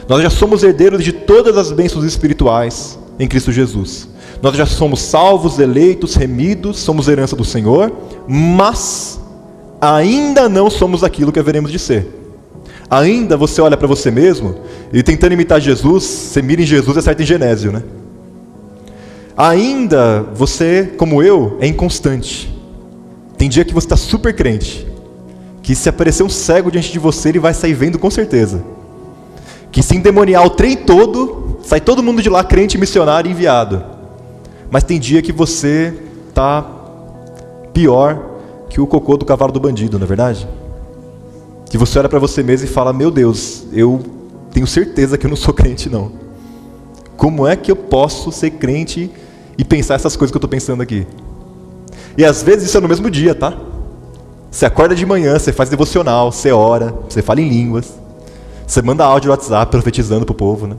Nós já somos herdeiros de todas as bênçãos espirituais em Cristo Jesus. Nós já somos salvos, eleitos, remidos, somos herança do Senhor, mas ainda não somos aquilo que haveremos de ser. Ainda você olha para você mesmo e tentando imitar Jesus, você mira em Jesus e acerta em Genésio, né? Ainda você, como eu, é inconstante. Tem dia que você está super crente, que se aparecer um cego diante de você, ele vai sair vendo com certeza. Que se endemoniar o trem todo, sai todo mundo de lá crente, missionário e enviado. Mas tem dia que você está pior que o cocô do cavalo do bandido, não é verdade? Que você olha para você mesmo e fala, meu Deus, eu tenho certeza que eu não sou crente não. Como é que eu posso ser crente e pensar essas coisas que eu estou pensando aqui? E às vezes isso é no mesmo dia, tá? Você acorda de manhã, você faz devocional, você ora, você fala em línguas, você manda áudio no WhatsApp profetizando pro povo, né?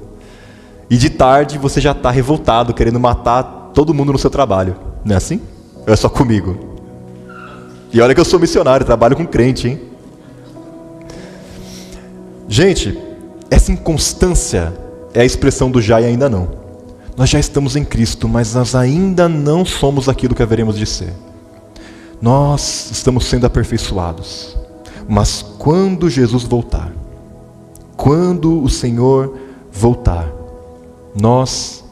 E de tarde você já está revoltado, querendo matar todo mundo no seu trabalho. Não é assim? Ou é só comigo? E olha que eu sou missionário, trabalho com crente, hein? Gente, essa inconstância é a expressão do já e ainda não. Nós já estamos em Cristo, mas nós ainda não somos aquilo que haveremos de ser. Nós estamos sendo aperfeiçoados. Mas quando Jesus voltar, quando o Senhor voltar, nós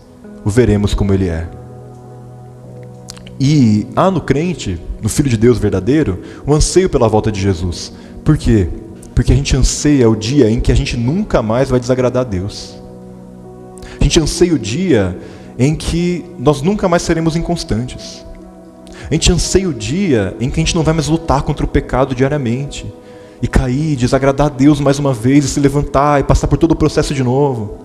o veremos como Ele é. E há no crente, no Filho de Deus verdadeiro, um anseio pela volta de Jesus. Por quê? Porque a gente anseia o dia em que a gente nunca mais vai desagradar a Deus. A gente anseia o dia em que nós nunca mais seremos inconstantes. A gente anseia o dia em que a gente não vai mais lutar contra o pecado diariamente. E cair, desagradar a Deus mais uma vez, e se levantar, e passar por todo o processo de novo.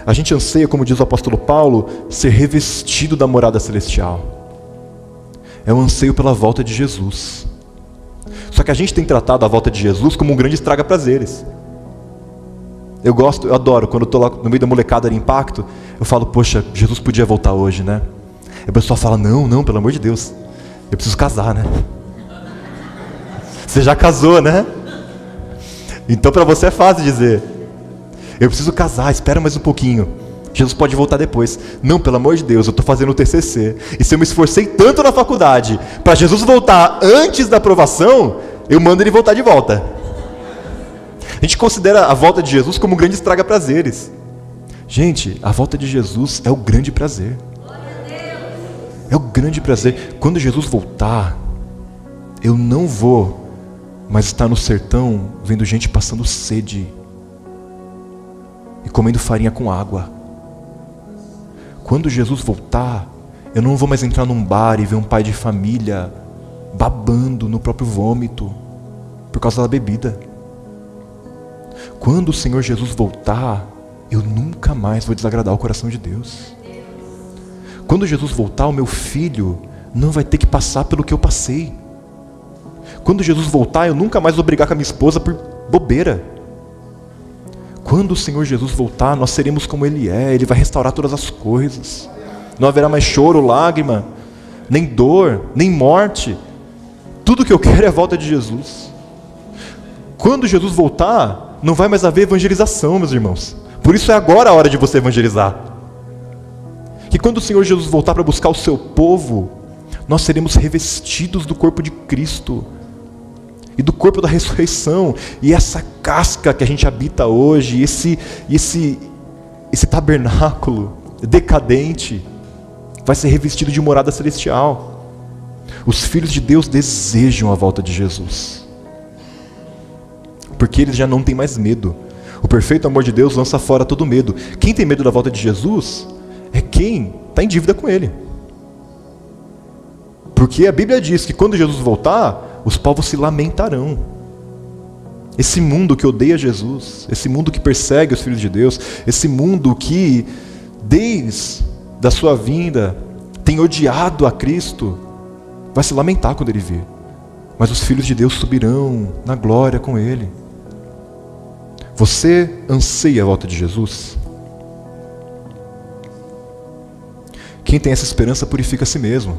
A gente anseia, como diz o apóstolo Paulo, ser revestido da morada celestial. É um anseio pela volta de Jesus. Só que a gente tem tratado a volta de Jesus como um grande estraga-prazeres. Eu adoro, quando eu estou lá no meio da molecada de impacto, eu falo, poxa, Jesus podia voltar hoje, né? E a pessoa fala, não, pelo amor de Deus, eu preciso casar, né? Você já casou, né? Então para você é fácil dizer, eu preciso casar, espera mais um pouquinho. Jesus pode voltar depois. Não, pelo amor de Deus, eu estou fazendo o TCC. E se eu me esforcei tanto na faculdade para Jesus voltar antes da aprovação, eu mando ele voltar de volta. A gente considera a volta de Jesus como um grande estraga-prazeres. Gente, a volta de Jesus é o grande prazer. É o grande prazer. Quando Jesus voltar, eu não vou mais estar no sertão vendo gente passando sede e comendo farinha com água. Quando Jesus voltar, eu não vou mais entrar num bar e ver um pai de família babando no próprio vômito por causa da bebida. Quando o Senhor Jesus voltar, eu nunca mais vou desagradar o coração de Deus. Quando Jesus voltar, o meu filho não vai ter que passar pelo que eu passei. Quando Jesus voltar, eu nunca mais vou brigar com a minha esposa por bobeira. Quando o Senhor Jesus voltar, nós seremos como Ele é. Ele vai restaurar todas as coisas. Não haverá mais choro, lágrima, nem dor, nem morte. Tudo que eu quero é a volta de Jesus. Quando Jesus voltar, não vai mais haver evangelização, meus irmãos. Por isso é agora a hora de você evangelizar. Que quando o Senhor Jesus voltar para buscar o seu povo, nós seremos revestidos do corpo de Cristo e do corpo da ressurreição. E essa casca que a gente habita hoje, esse tabernáculo decadente, vai ser revestido de morada celestial. Os filhos de Deus desejam a volta de Jesus, porque eles já não têm mais medo. O perfeito amor de Deus lança fora todo medo. Quem tem medo da volta de Jesus é quem está em dívida com Ele. Porque a Bíblia diz que quando Jesus voltar, os povos se lamentarão. Esse mundo que odeia Jesus, esse mundo que persegue os filhos de Deus, esse mundo que, desde a sua vinda, tem odiado a Cristo, vai se lamentar quando Ele vir. Mas os filhos de Deus subirão na glória com Ele. Você anseia a volta de Jesus? Quem tem essa esperança purifica a si mesmo.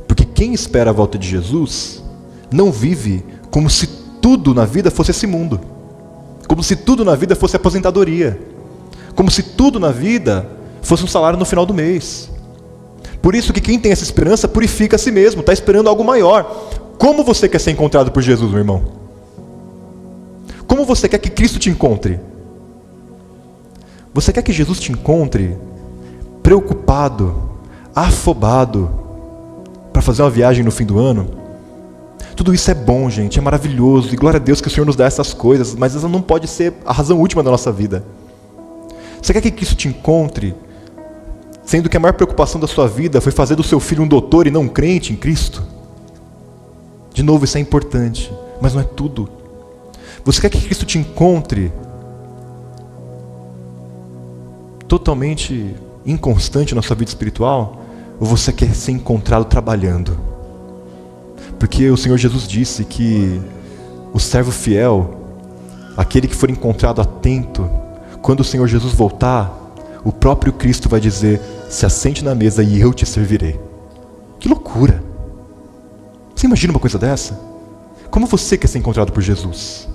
Porque quem espera a volta de Jesus não vive como se tudo na vida fosse esse mundo. Como se tudo na vida fosse aposentadoria. Como se tudo na vida fosse um salário no final do mês. Por isso que quem tem essa esperança purifica a si mesmo, está esperando algo maior. Como você quer ser encontrado por Jesus, meu irmão? Como você quer que Cristo te encontre? Você quer que Jesus te encontre preocupado, afobado, para fazer uma viagem no fim do ano? Tudo isso é bom, gente, é maravilhoso, e glória a Deus que o Senhor nos dá essas coisas, mas essa não pode ser a razão última da nossa vida. Você quer que Cristo te encontre, sendo que a maior preocupação da sua vida foi fazer do seu filho um doutor e não um crente em Cristo? De novo, isso é importante, mas não é tudo. Você quer que Cristo te encontre totalmente inconstante na sua vida espiritual? Ou você quer ser encontrado trabalhando? Porque o Senhor Jesus disse que o servo fiel, aquele que for encontrado atento, quando o Senhor Jesus voltar, o próprio Cristo vai dizer: se assente na mesa e eu te servirei. Que loucura! Você imagina uma coisa dessa? Como você quer ser encontrado por Jesus?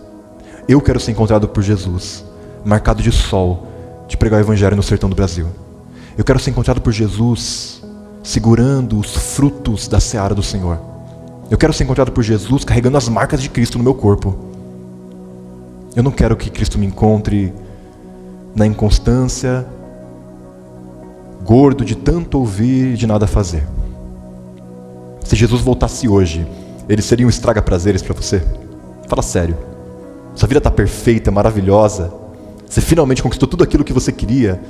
Eu quero ser encontrado por Jesus, marcado de sol, de pregar o Evangelho no sertão do Brasil. Eu quero ser encontrado por Jesus, segurando os frutos da seara do Senhor. Eu quero ser encontrado por Jesus, carregando as marcas de Cristo no meu corpo. Eu não quero que Cristo me encontre na inconstância, gordo de tanto ouvir e de nada fazer. Se Jesus voltasse hoje, Ele seria um estraga-prazeres para você? Fala sério. Sua vida está perfeita, maravilhosa. Você finalmente conquistou tudo aquilo que você queria.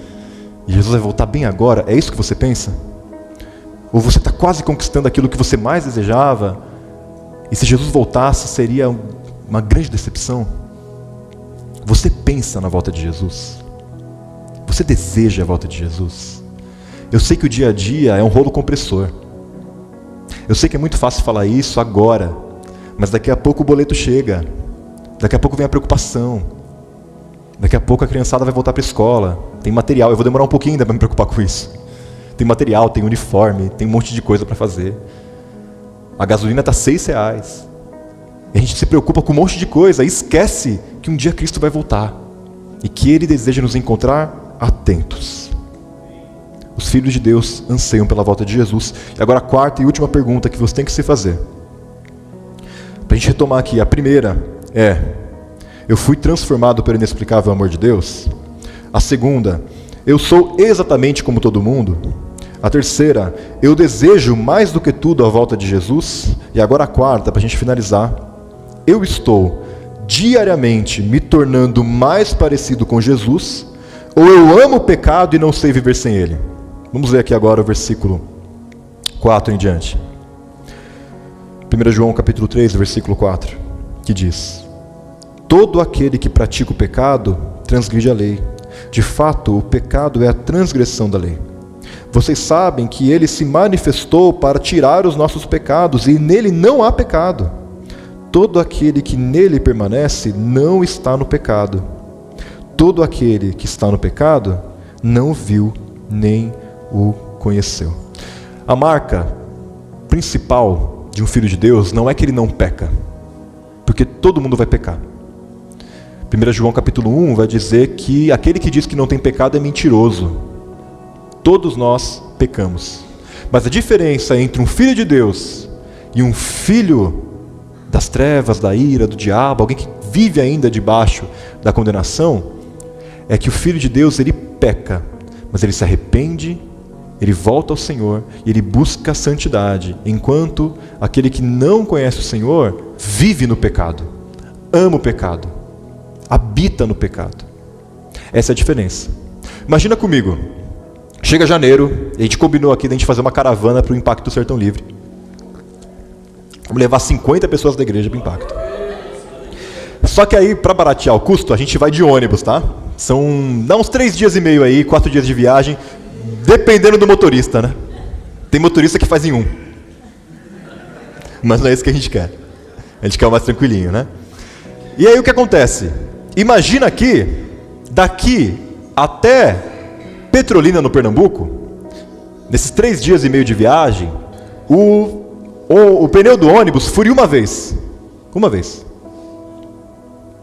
E Jesus vai voltar bem agora. É isso que você pensa? Ou você está quase conquistando aquilo que você mais desejava? E se Jesus voltasse, seria uma grande decepção? Você pensa na volta de Jesus? Você deseja a volta de Jesus? Eu sei que o dia a dia é um rolo compressor. Eu sei que é muito fácil falar isso agora. Mas daqui a pouco o boleto chega. Daqui a pouco vem a preocupação. Daqui a pouco a criançada vai voltar para a escola. Tem material, eu vou demorar um pouquinho ainda para me preocupar com isso. Tem material, tem uniforme, tem um monte de coisa para fazer. A gasolina está R$6. E a gente se preocupa com um monte de coisa e esquece que um dia Cristo vai voltar. E que Ele deseja nos encontrar atentos. Os filhos de Deus anseiam pela volta de Jesus. E agora a quarta e última pergunta que você tem que se fazer. Para a gente retomar aqui, a primeira eu fui transformado pelo inexplicável amor de Deus? A segunda, eu sou exatamente como todo mundo? A terceira, eu desejo mais do que tudo a volta de Jesus? E agora a quarta, para a gente finalizar, eu estou diariamente me tornando mais parecido com Jesus? Ou eu amo o pecado e não sei viver sem ele? Vamos ler aqui agora o versículo 4 em diante. 1 João capítulo 3, versículo 4, que diz: Todo aquele que pratica o pecado transgride a lei. De fato, o pecado é a transgressão da lei. Vocês sabem que ele se manifestou para tirar os nossos pecados, e nele não há pecado. Todo aquele que nele permanece não está no pecado. Todo aquele que está no pecado não viu nem o conheceu. A marca principal de um filho de Deus não é que ele não peca, porque todo mundo vai pecar. 1 João capítulo 1 vai dizer que aquele que diz que não tem pecado é mentiroso. Todos nós pecamos. Mas a diferença entre um filho de Deus e um filho das trevas, da ira, do diabo, alguém que vive ainda debaixo da condenação, é que o filho de Deus, ele peca, mas ele se arrepende, ele volta ao Senhor e ele busca a santidade, enquanto aquele que não conhece o Senhor vive no pecado, ama o pecado, habita no pecado. Essa é a diferença. Imagina comigo, chega janeiro, e a gente combinou aqui de a gente fazer uma caravana para o Impacto do Sertão Livre. Vamos levar 50 pessoas da igreja para o Impacto. Só que aí, para baratear o custo, a gente vai de ônibus, tá? Dá uns 3 dias e meio aí, 4 dias de viagem, dependendo do motorista, né? Tem motorista que faz em 1. Mas não é isso que a gente quer. A gente quer o mais tranquilinho, né? E aí o que acontece? Imagina que, daqui até Petrolina, no Pernambuco, nesses 3 dias e meio de viagem, o pneu do ônibus fure uma vez. Uma vez.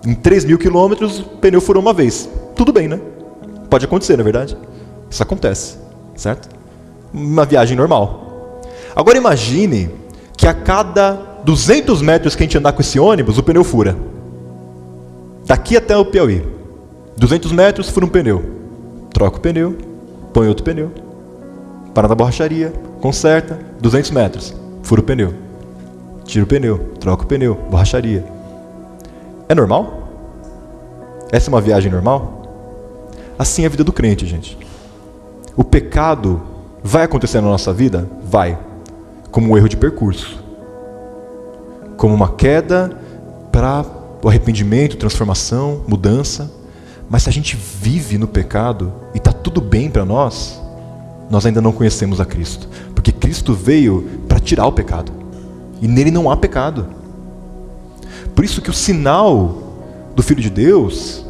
Em 3.000 quilômetros, o pneu furou uma vez. Tudo bem, né? Pode acontecer, não é verdade? Isso acontece, certo? Uma viagem normal. Agora imagine que a cada 200 metros que a gente andar com esse ônibus, o pneu fura. Daqui até o Piauí. 200 metros, fura um pneu. Troca o pneu, põe outro pneu. Para na borracharia, conserta, 200 metros. Fura o pneu. Tira o pneu, troca o pneu, borracharia. É normal? Essa é uma viagem normal? Assim é a vida do crente, gente. O pecado vai acontecer na nossa vida? Vai. Como um erro de percurso. Como uma queda para o arrependimento, transformação, mudança. Mas se a gente vive no pecado e está tudo bem para nós, nós ainda não conhecemos a Cristo. Porque Cristo veio para tirar o pecado. E nele não há pecado. Por isso que o sinal do Filho de Deus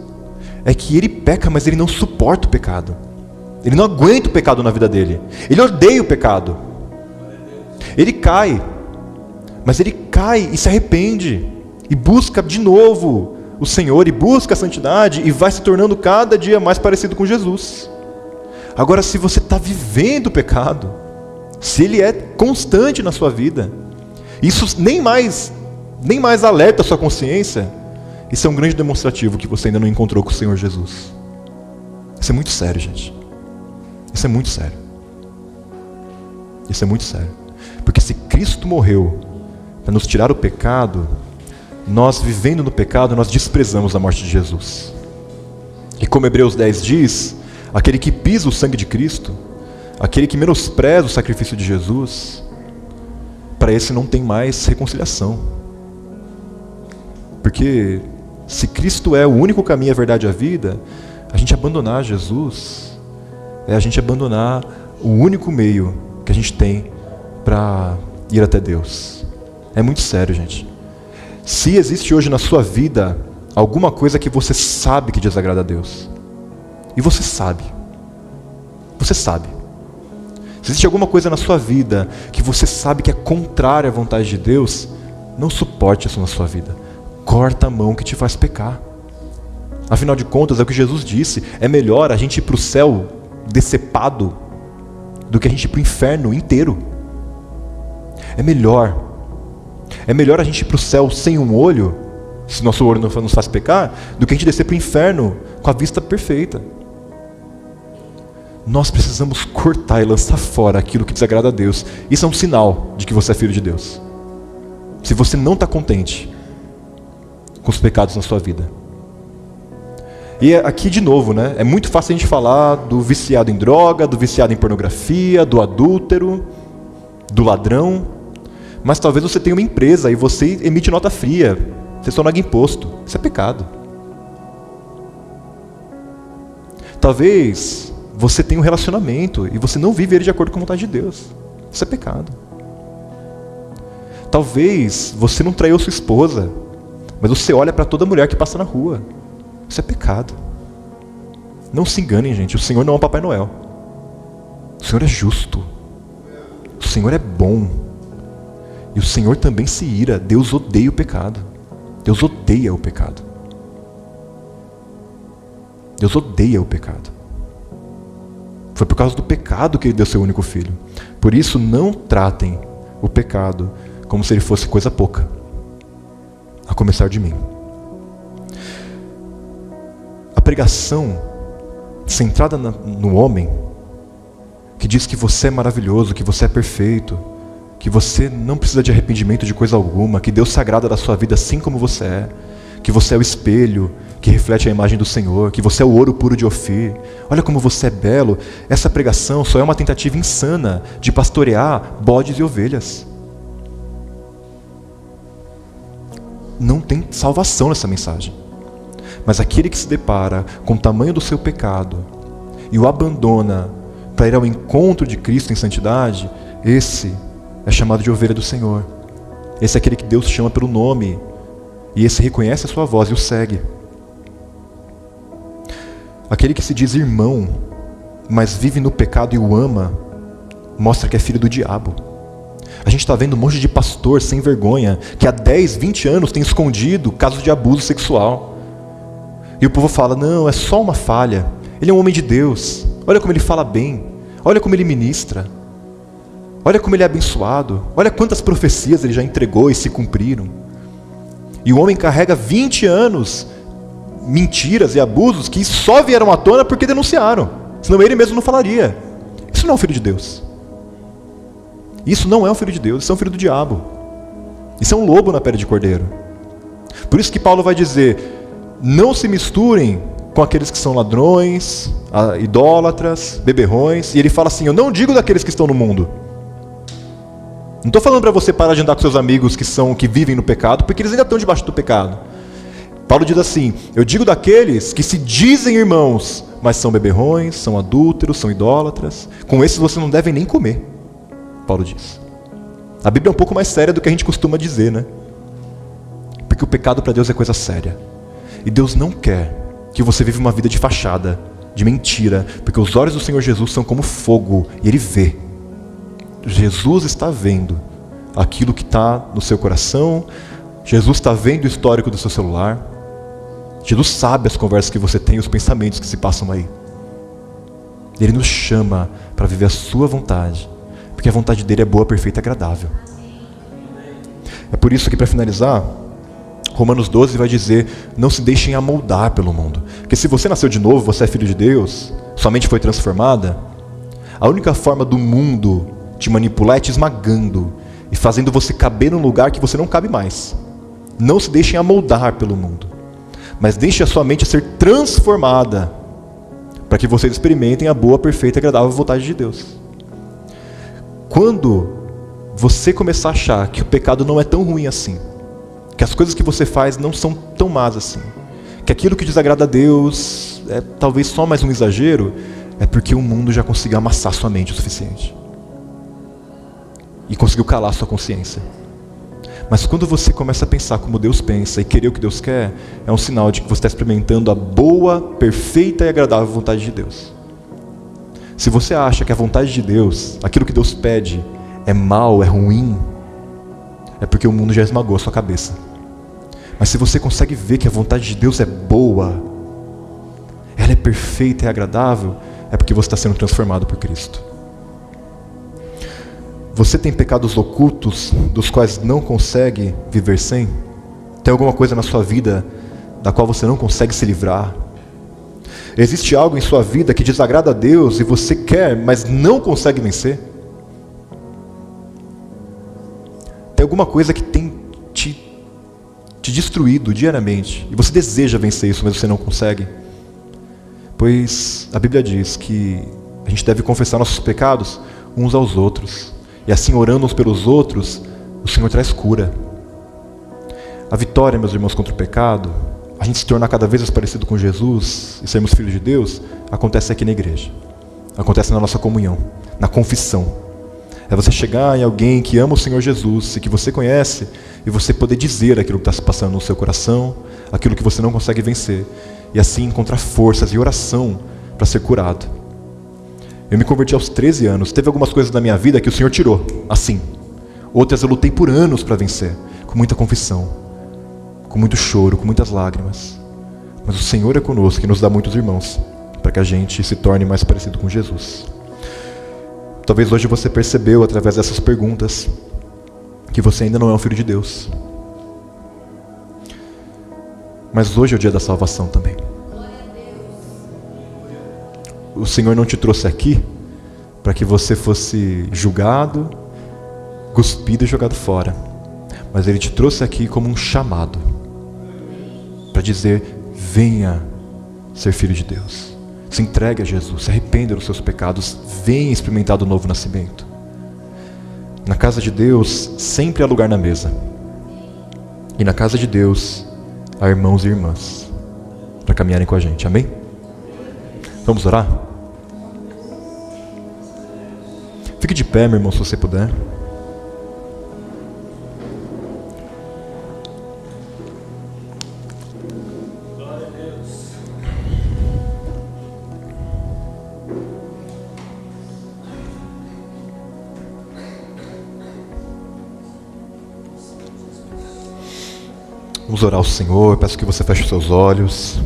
é que ele peca, mas ele não suporta o pecado. Ele não aguenta o pecado na vida dele. Ele odeia o pecado. Ele cai, mas ele cai e se arrepende. E busca de novo o Senhor, e busca a santidade, e vai se tornando cada dia mais parecido com Jesus. Agora, se você está vivendo o pecado, se ele é constante na sua vida, isso nem mais alerta a sua consciência, isso é um grande demonstrativo que você ainda não encontrou com o Senhor Jesus. Isso é muito sério, gente. Isso é muito sério. Isso é muito sério. Porque se Cristo morreu para nos tirar o pecado, nós vivendo no pecado, nós desprezamos a morte de Jesus. E como Hebreus 10 diz, aquele que pisa o sangue de Cristo, aquele que menospreza o sacrifício de Jesus, para esse não tem mais reconciliação. Porque se Cristo é o único caminho, a verdade e a vida, a gente abandonar Jesus é a gente abandonar o único meio que a gente tem para ir até Deus. É muito sério, gente. Se existe hoje na sua vida alguma coisa que você sabe que desagrada a Deus, e você sabe, se existe alguma coisa na sua vida que você sabe que é contrária à vontade de Deus, não suporte isso na sua vida. Corta a mão que te faz pecar. Afinal de contas, é o que Jesus disse, é melhor a gente ir para o céu decepado do que a gente ir para o inferno inteiro. É melhor a gente ir para o céu sem um olho, se nosso olho não nos faz pecar, do que a gente descer para o inferno com a vista perfeita. Nós precisamos cortar e lançar fora aquilo que desagrada a Deus. Isso é um sinal de que você é filho de Deus. Se você não está contente com os pecados na sua vida. E aqui de novo, né? É muito fácil a gente falar do viciado em droga, do viciado em pornografia, do adúltero, do ladrão. Mas talvez você tenha uma empresa e você emite nota fria Você só nega imposto. Isso é pecado. Talvez você tenha um relacionamento e você não vive ele de acordo com a vontade de Deus. Isso é pecado. Talvez você não traiu sua esposa, mas você olha para toda mulher que passa na rua. Isso é pecado. Não se enganem, gente. O Senhor não é um Papai Noel. O Senhor é justo. O Senhor é bom. E o Senhor também se ira. Deus odeia o pecado. Deus odeia o pecado. Deus odeia o pecado. Foi por causa do pecado que Ele deu seu único filho. Por isso, não tratem o pecado como se ele fosse coisa pouca. A começar de mim. A pregação centrada no homem, que diz que você é maravilhoso, que você é perfeito, que você não precisa de arrependimento de coisa alguma, que Deus se agrada da sua vida assim como você é, que você é o espelho que reflete a imagem do Senhor, que você é o ouro puro de Ofir, olha como você é belo. Essa pregação só é uma tentativa insana de pastorear bodes e ovelhas. Não tem salvação nessa mensagem. Mas aquele que se depara com o tamanho do seu pecado e o abandona para ir ao encontro de Cristo em santidade, esse é chamado de ovelha do Senhor. Esse é aquele que Deus chama pelo nome, e esse reconhece a sua voz e o segue. Aquele que se diz irmão, mas vive no pecado e o ama, mostra que é filho do diabo. A gente está vendo um monte de pastor sem vergonha, que há 10, 20 anos tem escondido casos de abuso sexual. E o povo fala, não, é só uma falha. Ele é um homem de Deus. Olha como ele fala bem. Olha como ele ministra. Olha como ele é abençoado. Olha quantas profecias ele já entregou e se cumpriram. E o homem carrega 20 anos mentiras e abusos que só vieram à tona porque denunciaram. Senão ele mesmo não falaria. Isso não é um filho de Deus. Isso não é um filho de Deus. Isso é um filho do diabo. Isso é um lobo na pele de cordeiro. Por isso que Paulo vai dizer, não se misturem com aqueles que são ladrões, idólatras, beberrões. E ele fala assim, eu não digo daqueles que estão no mundo. Não estou falando para você parar de andar com seus amigos que vivem no pecado, porque eles ainda estão debaixo do pecado. Paulo diz assim, eu digo daqueles que se dizem irmãos, mas são beberrões, são adúlteros, são idólatras. Com esses você não deve nem comer, Paulo diz. A Bíblia é um pouco mais séria do que a gente costuma dizer, né? Porque o pecado para Deus é coisa séria. E Deus não quer que você viva uma vida de fachada, de mentira, porque os olhos do Senhor Jesus são como fogo, e Ele vê. Jesus está vendo aquilo que está no seu coração, Jesus está vendo o histórico do seu celular, Jesus sabe as conversas que você tem, os pensamentos que se passam aí. Ele nos chama para viver a sua vontade, porque a vontade dele é boa, perfeita e agradável. É por isso que, para finalizar, Romanos 12 vai dizer, não se deixem amoldar pelo mundo. Porque se você nasceu de novo, você é filho de Deus, sua mente foi transformada, a única forma do mundo te manipular é te esmagando e fazendo você caber num lugar que você não cabe mais. Não se deixem amoldar pelo mundo, mas deixe a sua mente ser transformada para que vocês experimentem a boa, perfeita e agradável vontade de Deus. Quando você começar a achar que o pecado não é tão ruim assim, que as coisas que você faz não são tão más assim, que aquilo que desagrada a Deus é talvez só mais um exagero, é porque o mundo já conseguiu amassar sua mente o suficiente. E conseguiu calar sua consciência. Mas quando você começa a pensar como Deus pensa e querer o que Deus quer, é um sinal de que você está experimentando a boa, perfeita e agradável vontade de Deus. Se você acha que a vontade de Deus, aquilo que Deus pede, é mal, é ruim, é porque o mundo já esmagou a sua cabeça. Mas se você consegue ver que a vontade de Deus é boa, ela é perfeita e agradável, é porque você está sendo transformado por Cristo. Você tem pecados ocultos dos quais não consegue viver sem? Tem alguma coisa na sua vida da qual você não consegue se livrar? Existe algo em sua vida que desagrada a Deus e você quer, mas não consegue vencer? Tem alguma coisa que tem te destruído diariamente e você deseja vencer isso, mas você não consegue? Pois a Bíblia diz que a gente deve confessar nossos pecados uns aos outros. E assim, orando uns pelos outros, o Senhor traz cura. A vitória, meus irmãos, contra o pecado, a gente se tornar cada vez mais parecido com Jesus e sermos filhos de Deus, acontece aqui na igreja. Acontece na nossa comunhão, na confissão. É você chegar em alguém que ama o Senhor Jesus e que você conhece e você poder dizer aquilo que está se passando no seu coração, aquilo que você não consegue vencer, e assim encontrar forças e oração para ser curado. Eu me converti aos 13 anos. Teve algumas coisas na minha vida que o Senhor tirou, assim. Outras eu lutei por anos para vencer, com muita confissão, com muito choro, com muitas lágrimas. Mas o Senhor é conosco e nos dá muitos irmãos, para que a gente se torne mais parecido com Jesus. Talvez hoje você percebeu, através dessas perguntas, que você ainda não é um filho de Deus. Mas hoje é o dia da salvação também. O Senhor não te trouxe aqui para que você fosse julgado, cuspido e jogado fora. Mas Ele te trouxe aqui como um chamado, para dizer: venha ser filho de Deus. Se entregue a Jesus, se arrependa dos seus pecados, venha experimentar do novo nascimento. Na casa de Deus sempre há lugar na mesa. E na casa de Deus há irmãos e irmãs para caminharem com a gente, amém? Vamos orar? Fique de pé, meu irmão, se você puder. Vamos orar ao Senhor. Peço que você feche os seus olhos.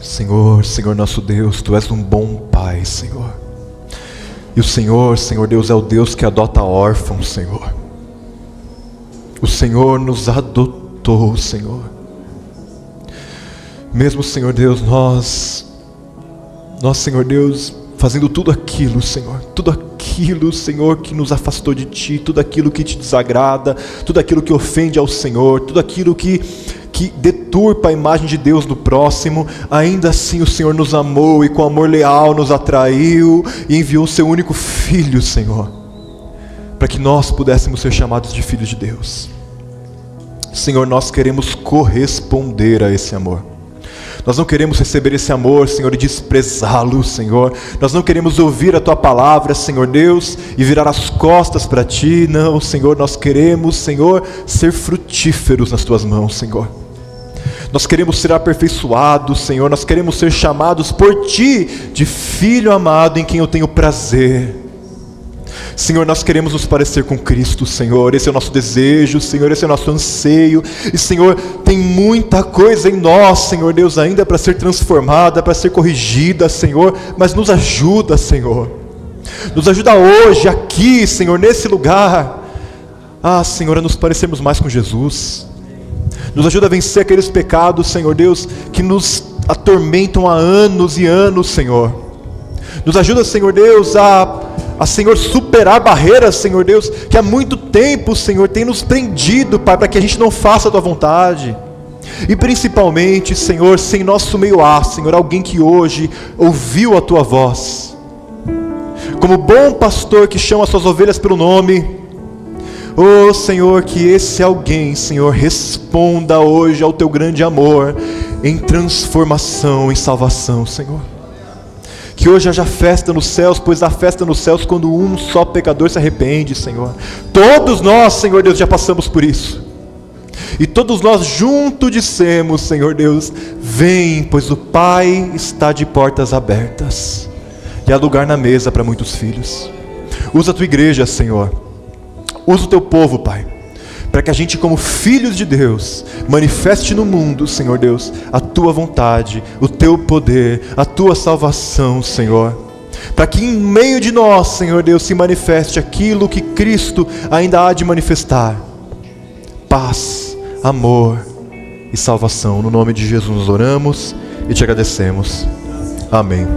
Senhor, Senhor nosso Deus, Tu és um bom Pai, Senhor. E o Senhor, Senhor Deus, é o Deus que adota órfãos, Senhor. O Senhor nos adotou, Senhor. Mesmo, Senhor Deus, nós, Senhor Deus, fazendo tudo aquilo, Senhor, tudo aquilo, Senhor, que nos afastou de Ti, tudo aquilo que Te desagrada, tudo aquilo que ofende ao Senhor, tudo aquilo que deturpa a imagem de Deus no próximo, ainda assim o Senhor nos amou e com amor leal nos atraiu e enviou o Seu único Filho, Senhor, para que nós pudéssemos ser chamados de filhos de Deus. Senhor, nós queremos corresponder a esse amor. Nós não queremos receber esse amor, Senhor, e desprezá-lo, Senhor. Nós não queremos ouvir a Tua palavra, Senhor Deus, e virar as costas para Ti. Não, Senhor, nós queremos, Senhor, ser frutíferos nas Tuas mãos, Senhor. Nós queremos ser aperfeiçoados, Senhor. Nós queremos ser chamados por Ti de filho amado em quem eu tenho prazer. Senhor, nós queremos nos parecer com Cristo, Senhor. Esse é o nosso desejo, Senhor, esse é o nosso anseio. E, Senhor, tem muita coisa em nós, Senhor Deus, ainda para ser transformada, para ser corrigida, Senhor. Mas nos ajuda, Senhor. Nos ajuda hoje, aqui, Senhor, nesse lugar. Senhor, a nos parecermos mais com Jesus. Nos ajuda a vencer aqueles pecados, Senhor Deus, que nos atormentam há anos e anos, Senhor. Nos ajuda, Senhor Deus, a Senhor, superar barreiras, Senhor Deus, que há muito tempo, Senhor, tem nos prendido, Pai, para que a gente não faça a Tua vontade. E principalmente, Senhor, se em nosso meio há, Senhor, alguém que hoje ouviu a Tua voz, como bom pastor que chama as suas ovelhas pelo nome, Senhor, que esse alguém, Senhor, responda hoje ao Teu grande amor, em transformação, em salvação, Senhor. Que hoje haja festa nos céus, pois há festa nos céus quando um só pecador se arrepende, Senhor. Todos nós, Senhor Deus, já passamos por isso. E todos nós juntos dissemos, Senhor Deus, vem, pois o Pai está de portas abertas. E há lugar na mesa para muitos filhos. Usa a Tua igreja, Senhor. Usa o Teu povo, Pai, para que a gente, como filhos de Deus, manifeste no mundo, Senhor Deus, a Tua vontade, o Teu poder, a Tua salvação, Senhor. Para que em meio de nós, Senhor Deus, se manifeste aquilo que Cristo ainda há de manifestar: paz, amor e salvação. No nome de Jesus nós oramos e Te agradecemos. Amém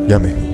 e amém.